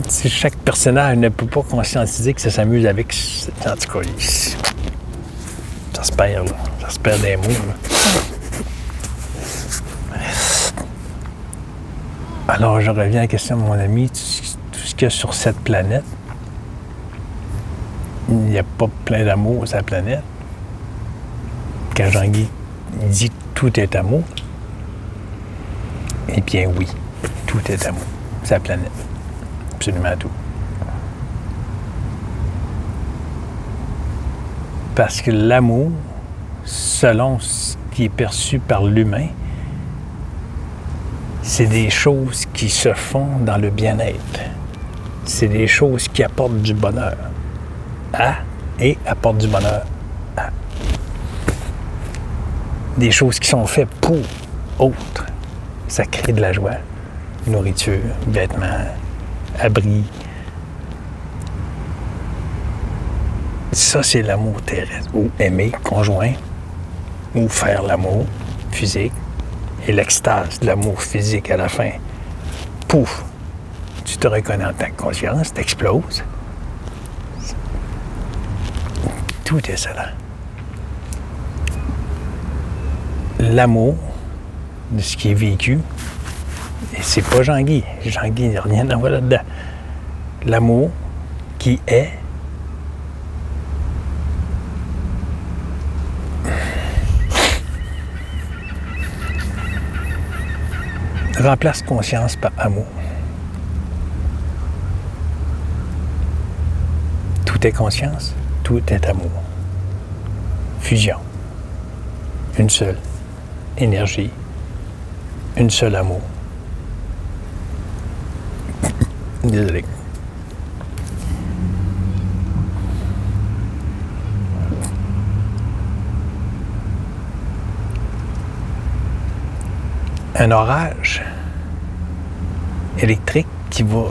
Chaque personnage ne peut pas conscientiser que ça s'amuse avec. En tout cas, ça se perd, là. Ça se perd des mots, là. Alors, je reviens à la question de mon ami. Tout ce qu'il y a sur cette planète, il n'y a pas plein d'amour sur la planète. Quand Jean-Guy dit que tout est amour, eh bien oui, tout est amour sur la planète. Absolument tout. Parce que l'amour, selon ce qui est perçu par l'humain, c'est des choses qui se font dans le bien-être. C'est des choses qui apportent du bonheur. Et apportent du bonheur. Des choses qui sont faites pour autres. Ça crée de la joie. Nourriture, vêtements, abri. Ça, c'est l'amour terrestre. Ou aimer, conjoint. Ou faire l'amour physique. Et l'extase de l'amour physique à la fin. Pouf! Tu te reconnais en tant que conscience, t'exploses. Tout est cela. l'amour de ce qui est vécu. Et c'est pas Jean-Guy. Jean-Guy, il n'y a rien à voir là-dedans. L'amour qui est remplace conscience par amour. Tout est conscience, tout est amour. Fusion. Une seule énergie, une seule amour. Désolé. Un orage électrique qui va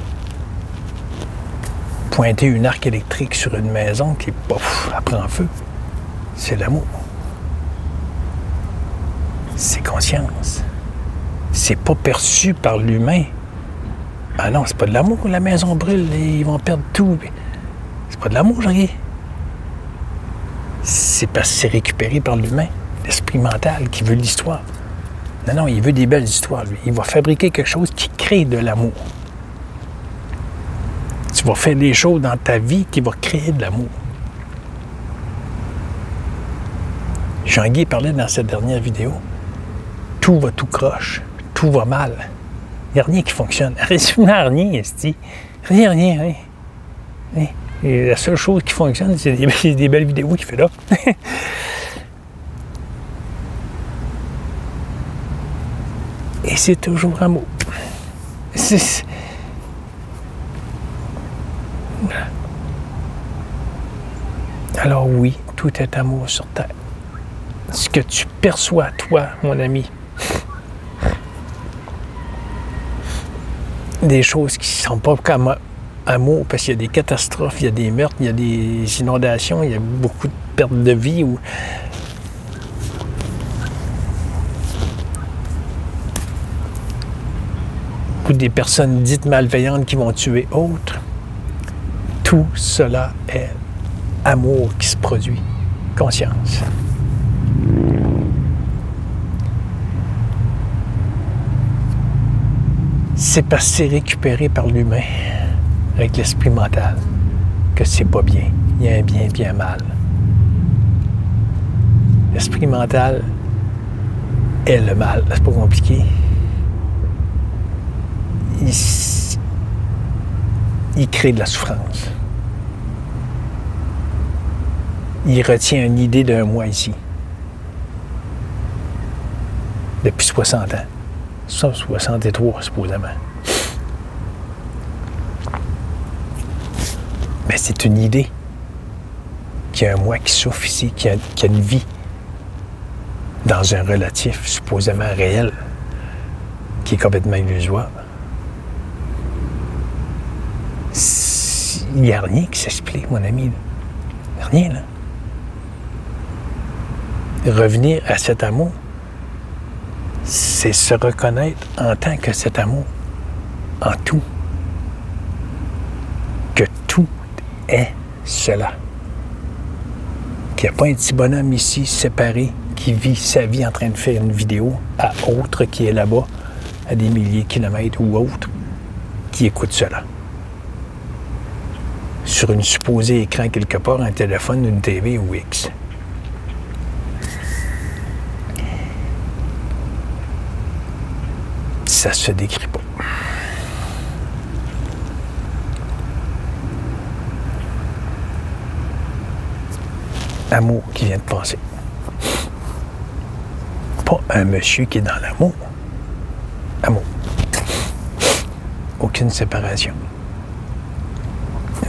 pointer une arc électrique sur une maison qui, pouf, elle prend feu. C'est l'amour. C'est conscience. C'est pas perçu par l'humain. Ah non, c'est pas de l'amour. La maison brûle et ils vont perdre tout. C'est pas de l'amour, Jean-Guy. C'est parce que c'est récupéré par l'humain. L'esprit mental qui veut l'histoire. Non, non, il veut des belles histoires, lui. Il va fabriquer quelque chose qui crée de l'amour. Tu vas faire des choses dans ta vie qui vont créer de l'amour. Jean-Guy parlait dans cette dernière vidéo. Tout va tout croche. Tout va mal. Il n'y a rien qui fonctionne. Résumé rien, esti. Rien. Et la seule chose qui fonctionne, c'est des belles vidéos qu'il fait là. Et c'est toujours amour. Alors oui, tout est amour sur Terre. Ce que tu perçois, toi, mon ami, des choses qui ne sont pas comme amour, parce qu'il y a des catastrophes, il y a des meurtres, il y a des inondations, il y a beaucoup de pertes de vie. Ou des personnes dites malveillantes qui vont tuer autres. Tout cela est amour qui se produit. Conscience. C'est parce que c'est récupéré par l'humain, avec l'esprit mental, que c'est pas bien. Il y a un bien, bien mal. L'esprit mental est le mal. C'est pas compliqué. Il crée de la souffrance. Il retient une idée d'un moi ici. Depuis 60 ans. 63, supposément. Mais c'est une idée qu'il y a un moi qui souffre ici, qui a une vie dans un relatif supposément réel qui est complètement illusoire. Il n'y a rien qui s'explique, mon ami. Rien, là. Revenir à cet amour, c'est se reconnaître en tant que cet amour, en tout. Que tout est cela. Qu'il n'y a pas un petit bonhomme ici, séparé, qui vit sa vie en train de faire une vidéo à autre qui est là-bas, à des milliers de kilomètres ou autre, qui écoute cela. Sur une supposée écran quelque part, un téléphone, une TV ou X. Ça se décrit pas. Amour qui vient de passer. Pas un monsieur qui est dans l'amour. Amour. Aucune séparation.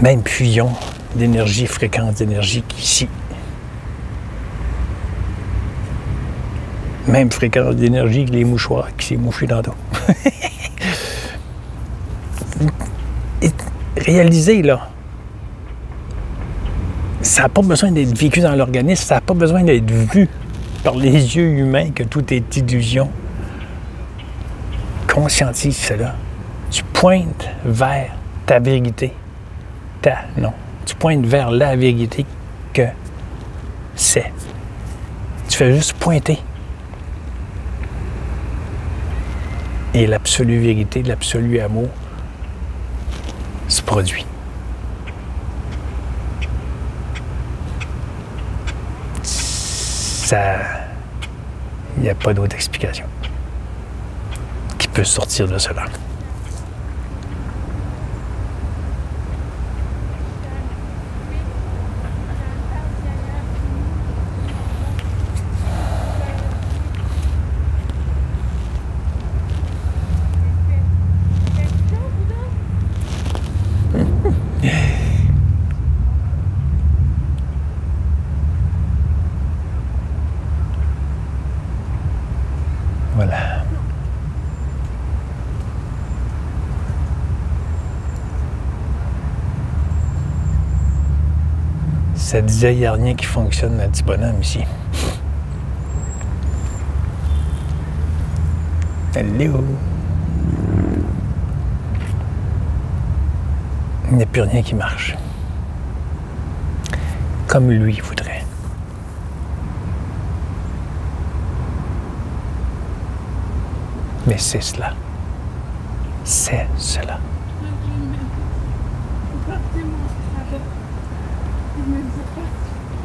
Même fusion d'énergie, fréquence d'énergie qu'ici. Même fréquence d'énergie que les mouchoirs qui s'est mouché dans le dos. Réalisez, là, ça n'a pas besoin d'être vécu dans l'organisme, ça n'a pas besoin d'être vu par les yeux humains que tout est illusion. Conscientise cela. Tu pointes vers ta vérité. Non. Tu pointes vers la vérité que c'est. Tu fais juste pointer. et l'absolue vérité, l'absolu amour se produit. Ça, il n'y a pas d'autre explication qui peut sortir de cela. Voilà. Ça disait, il n'y a rien qui fonctionne, notre petit bonhomme ici. Hello! Il n'y a plus rien qui marche. Comme lui voudrait. Mais c'est cela. C'est cela.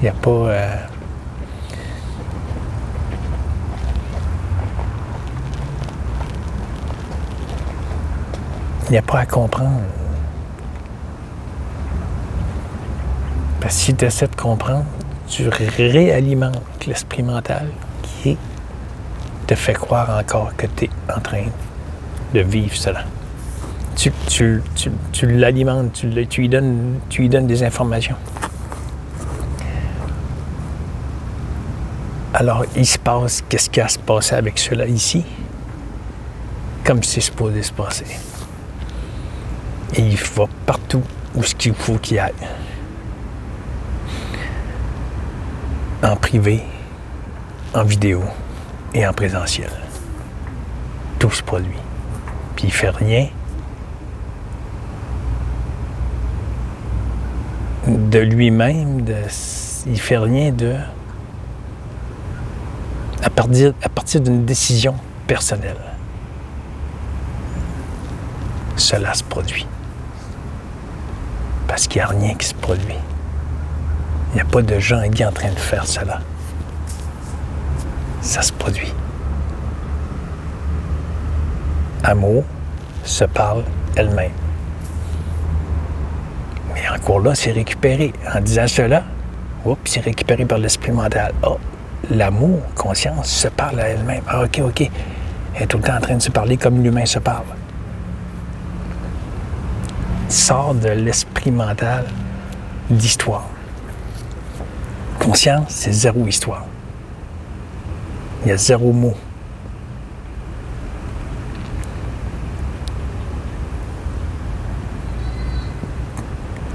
Il n'y a pas... il n'y a pas à comprendre. Parce que si tu essaies de comprendre, tu réalimentes l'esprit mental qui te fait croire encore que tu es en train de vivre cela. Tu l'alimentes, tu lui donnes des informations. Alors, il se passe, qu'est-ce qui a se passé avec cela ici? Comme c'est supposé se passer. Et il va partout où ce qu'il faut qu'il aille. En privé, en vidéo et en présentiel. Tout se produit. Puis il fait rien de lui-même, il fait rien de... à partir d'une décision personnelle. Cela se produit. Parce qu'il n'y a rien qui se produit. Il n'y a pas de gens en train de faire cela. Ça se produit. Amour se parle elle-même. Mais encore là, c'est récupéré. En disant cela, c'est récupéré par l'esprit mental. Oh, l'amour, conscience, se parle à elle-même. Ah, OK. Elle est tout le temps en train de se parler comme l'humain se parle. Sort de l'esprit mental d'histoire. Conscience, c'est zéro histoire. Il y a zéro mot.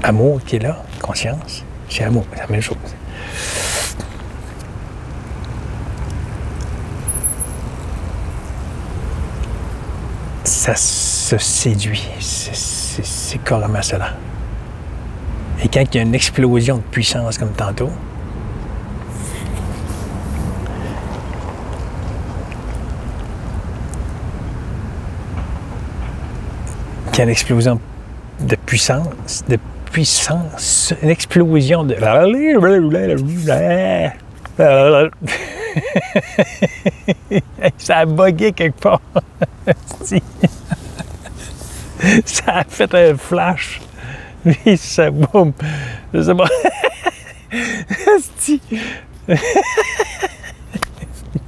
Amour qui est là, conscience, c'est amour, c'est la même chose. Ça se séduit, c'est carrément cela. Et quand il y a une explosion de puissance comme tantôt, qu'il y a une explosion de puissance, une explosion de... Ça a bugué quelque part. Ça a fait un flash. Puis ça boum. Je sais pas.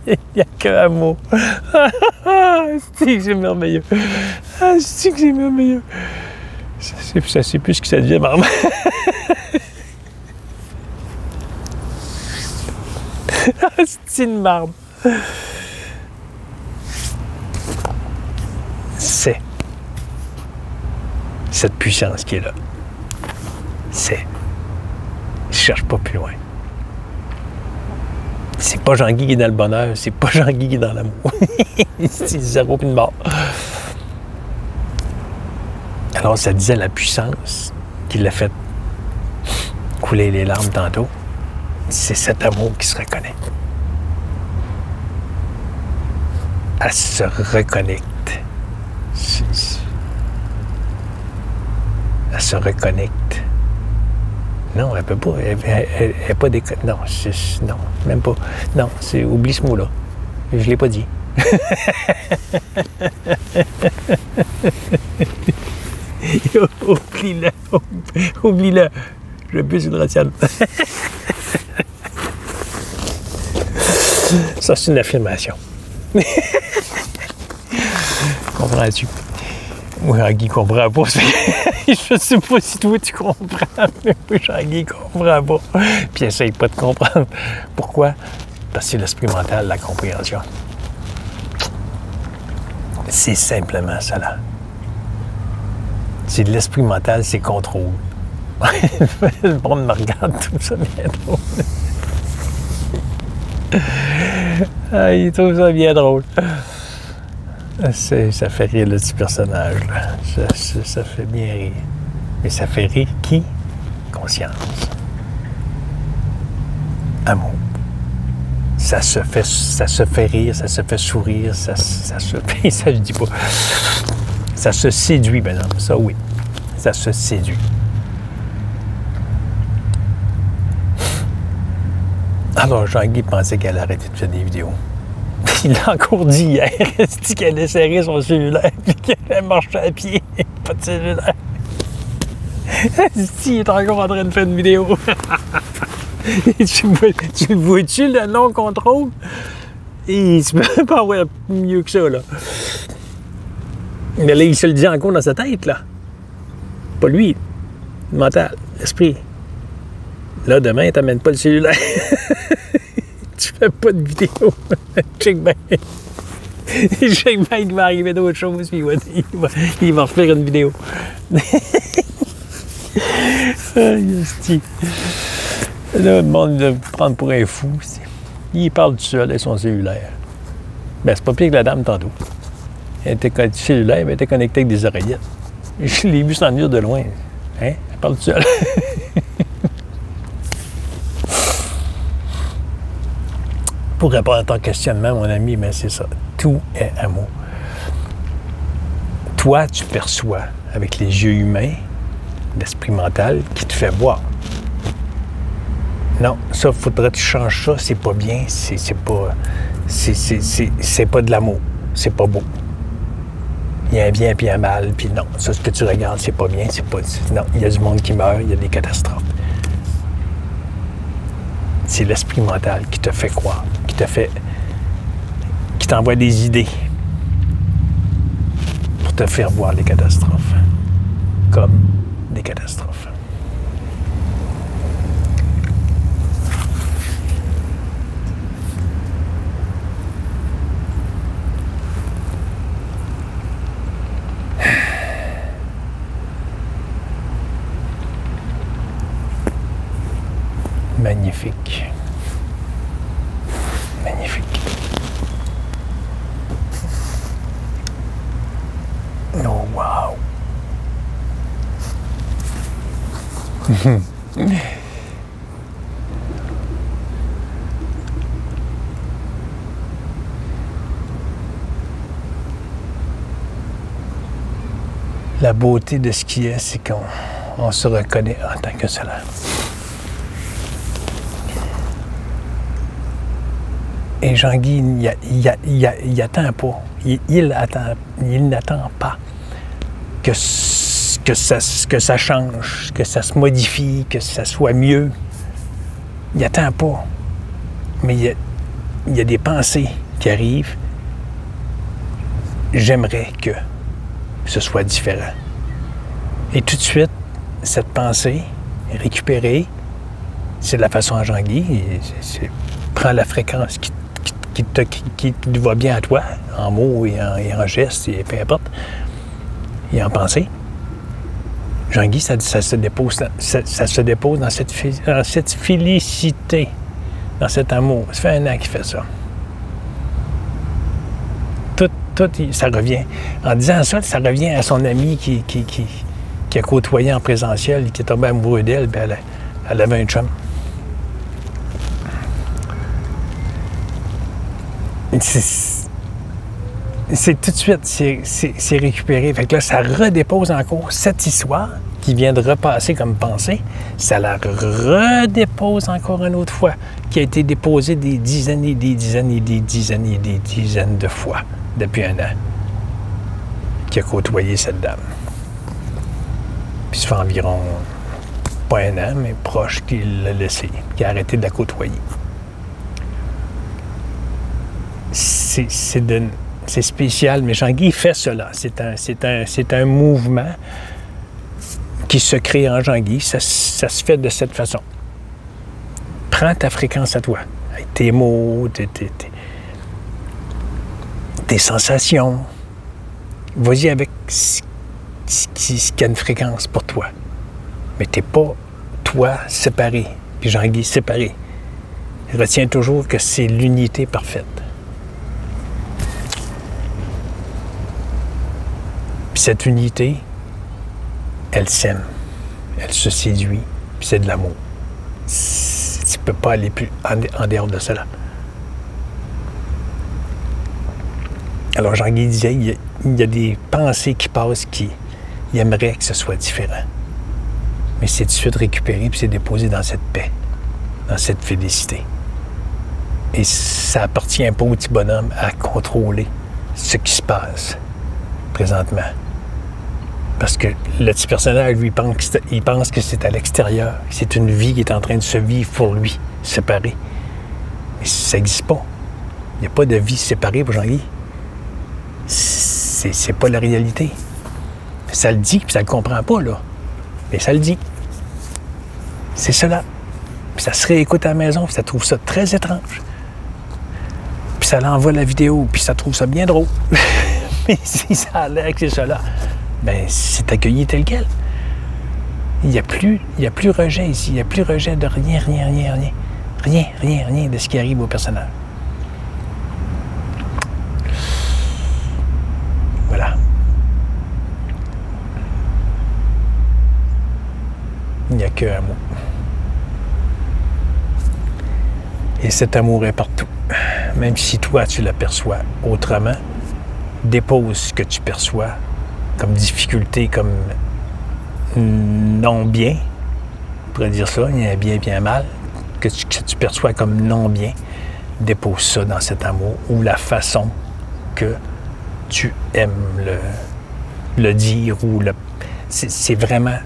Il n'y a qu'un mot. C'est que c'est merveilleux. C'est que c'est merveilleux. Ça sait plus ce que ça devient, maman. C'est une marde. C'est cette puissance qui est là. C'est. Je cherche pas plus loin. C'est pas Jean-Guy qui est dans le bonheur, c'est pas Jean-Guy qui est dans l'amour. C'est zéro puis une mort. Alors, ça disait la puissance qui l'a fait couler les larmes tantôt. C'est cet amour qui se reconnaît. Elle se reconnecte Elle se reconnecte. Non, elle peut pas. Elle n'est pas déconnectée. Non, non, même pas. Non, oublie ce mot-là. Je ne l'ai pas dit. Oublie-le. Oublie-le. Je buse une ratienne. Ça, c'est une affirmation. Comprends-tu? Moi, Jean-Guy comprend pas. Je sais pas si toi, tu comprends, mais moi, Jean-Guy comprend pas. Puis essaye pas de comprendre. Pourquoi? Parce que c'est l'esprit mental, la compréhension. C'est simplement cela. C'est de l'esprit mental, c'est contrôle. Le monde me regarde, tout ça bien drôle. Ah, il trouve ça bien drôle. Ça fait rire le petit personnage-là. Ça fait bien rire. Mais ça fait rire qui? Conscience. Amour. Ça se fait rire, ça se fait sourire, ça je dis pas. Ça se séduit, madame. Ça, oui. Ça se séduit. Alors, Jean-Guy pensait qu'elle arrêtait de faire des vidéos. Il l'a encore dit hier. Il dit qu'elle allait serrer son cellulaire et qu'elle marchait à pied. Pas de cellulaire. Il est encore en train de faire une vidéo. Tu le vois-tu, le non-contrôle? Il se peut pas avoir mieux que ça, là. Mais là, il se le dit encore dans sa tête, là. Pas lui. Le mental, l'esprit. Là, demain, t'amènes pas le cellulaire. Tu fais pas de vidéo. Check bien. Check bien qu'il va arriver d'autres choses, puis il va refaire une vidéo. Là, le monde va prendre pour un fou. Il parle tout seul avec son cellulaire. Ben, c'est pas pire que la dame tantôt. Elle était connectée cellulaire, mais elle était connectée avec des oreillettes. Je l'ai vu s'en venir de loin. Hein? Elle parle tout seul. Pour répondre à ton questionnement, mon ami, mais c'est ça. Tout est amour. Toi, tu perçois avec les yeux humains l'esprit mental qui te fait voir. Non, ça, faudrait que tu changes ça, c'est pas bien, c'est pas de l'amour, c'est pas beau. Il y a un bien puis un mal, puis non, ça, ce que tu regardes, c'est pas bien, non, il y a du monde qui meurt, il y a des catastrophes. C'est l'esprit mental qui te fait croire, qui t'envoie des idées pour te faire voir les catastrophes comme des catastrophes. Magnifique. Magnifique. Oh, wow. La beauté de ce qui est, c'est qu'on se reconnaît en tant que cela. Et Jean-Guy, il attend pas. Il n'attend pas que ça change, que ça se modifie, que ça soit mieux. Il attend pas. Mais il y a des pensées qui arrivent. J'aimerais que ce soit différent. Et tout de suite, cette pensée est récupérée. C'est de la façon à Jean-Guy. Prends la fréquence qui te va bien à toi, en mots et en gestes, et peu importe, et en pensée. Jean-Guy, ça se dépose dans cette félicité, dans cet amour. Ça fait 1 an qu'il fait ça. Tout, ça revient. En disant ça revient à son ami qui a côtoyé en présentiel, qui est tombé amoureux d'elle, puis elle avait un chum. C'est tout de suite, c'est récupéré. Fait que là, ça redépose encore cette histoire qui vient de repasser comme pensée, ça la redépose encore une autre fois, qui a été déposée des dizaines et des dizaines et des dizaines et des dizaines de fois depuis un an, qui a côtoyé cette dame. Puis ça fait environ, pas un an, mais proche qu'il l'a laissé, qu'il a arrêté de la côtoyer. C'est spécial, mais Jean-Guy fait cela. C'est un mouvement qui se crée en Jean-Guy. Ça se fait de cette façon. Prends ta fréquence à toi, avec tes mots, tes sensations. Vas-y avec ce qui a une fréquence pour toi. Mais t'es pas, toi, séparé, puis Jean-Guy séparé. Retiens toujours que c'est l'unité parfaite. Puis cette unité, elle s'aime, elle se séduit, puis c'est de l'amour. Tu ne peux pas aller plus en dehors de cela. Alors Jean-Guy disait, il y a des pensées qui passent qui aimeraient que ce soit différent. Mais c'est tout de suite récupéré, puis c'est déposé dans cette paix, dans cette félicité. Et ça appartient pas au petit bonhomme à contrôler ce qui se passe présentement. Parce que le petit personnage, lui, il pense que c'est à l'extérieur. C'est une vie qui est en train de se vivre pour lui, séparée. Mais ça n'existe pas. Il n'y a pas de vie séparée pour Jean-Guy. C'est pas la réalité. Ça le dit, puis ça le comprend pas, là. Mais ça le dit. C'est cela. Puis ça se réécoute à la maison, puis ça trouve ça très étrange. Puis ça l'envoie la vidéo, puis ça trouve ça bien drôle. Mais si ça a l'air que c'est cela, bien, c'est accueilli tel quel. Il n'y a plus rejet ici. Il n'y a plus rejet de rien. Rien de ce qui arrive au personnage. Voilà. Il n'y a qu'un mot. Et cet amour est partout. Même si toi, tu l'aperçois autrement, dépose ce que tu perçois comme difficulté, comme non-bien. On pourrait dire ça, il y a un bien, bien mal, que tu perçois comme non-bien. Dépose ça dans cet amour ou la façon que tu aimes le dire ou le... C'est vraiment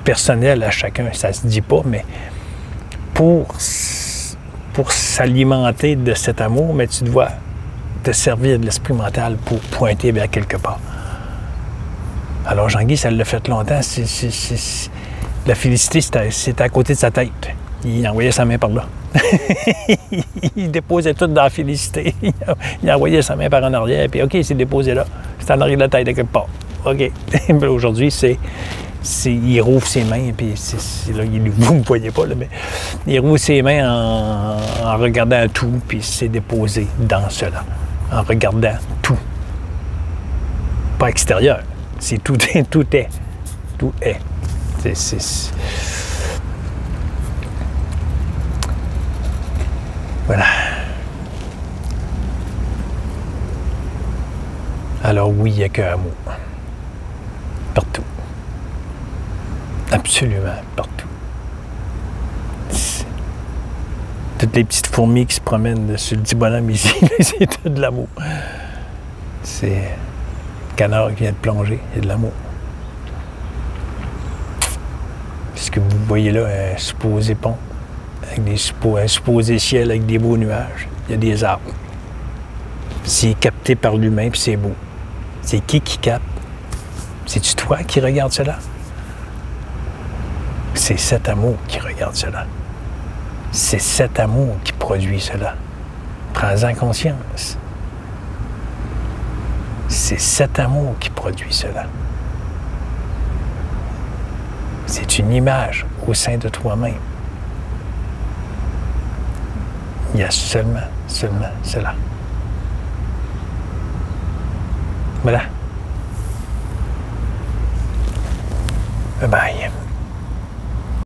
personnel à chacun, ça se dit pas, mais pour s'alimenter de cet amour, mais tu dois te servir de l'esprit mental pour pointer vers quelque part. Alors Jean-Guy, ça l'a fait longtemps. La félicité, c'était à côté de sa tête. Il envoyait sa main par là. Il déposait tout dans la félicité. Il envoyait sa main par en arrière, puis OK, c'est déposé là. C'est en arrière de la tête de quelque part. OK. Aujourd'hui, il rouvre ses mains, puis là, vous ne me voyez pas, là, mais il rouvre ses mains en regardant tout, puis c'est déposé dans cela, en regardant tout. Pas extérieur, c'est tout est. Tout est. Voilà. Alors oui, il n'y a qu'un mot. Partout. Absolument partout. Toutes les petites fourmis qui se promènent sur le petit bonhomme ici, c'est tout de l'amour. C'est le canard qui vient de plonger, il y a de l'amour. Ce que vous voyez là, un supposé pont, avec un supposé ciel avec des beaux nuages, il y a des arbres. C'est capté par l'humain, puis c'est beau. C'est qui capte? C'est-tu toi qui regarde cela? C'est cet amour qui regarde cela. C'est cet amour qui produit cela. Prends-en conscience. C'est cet amour qui produit cela. C'est une image au sein de toi-même. Il y a seulement cela. Voilà. Bye bye.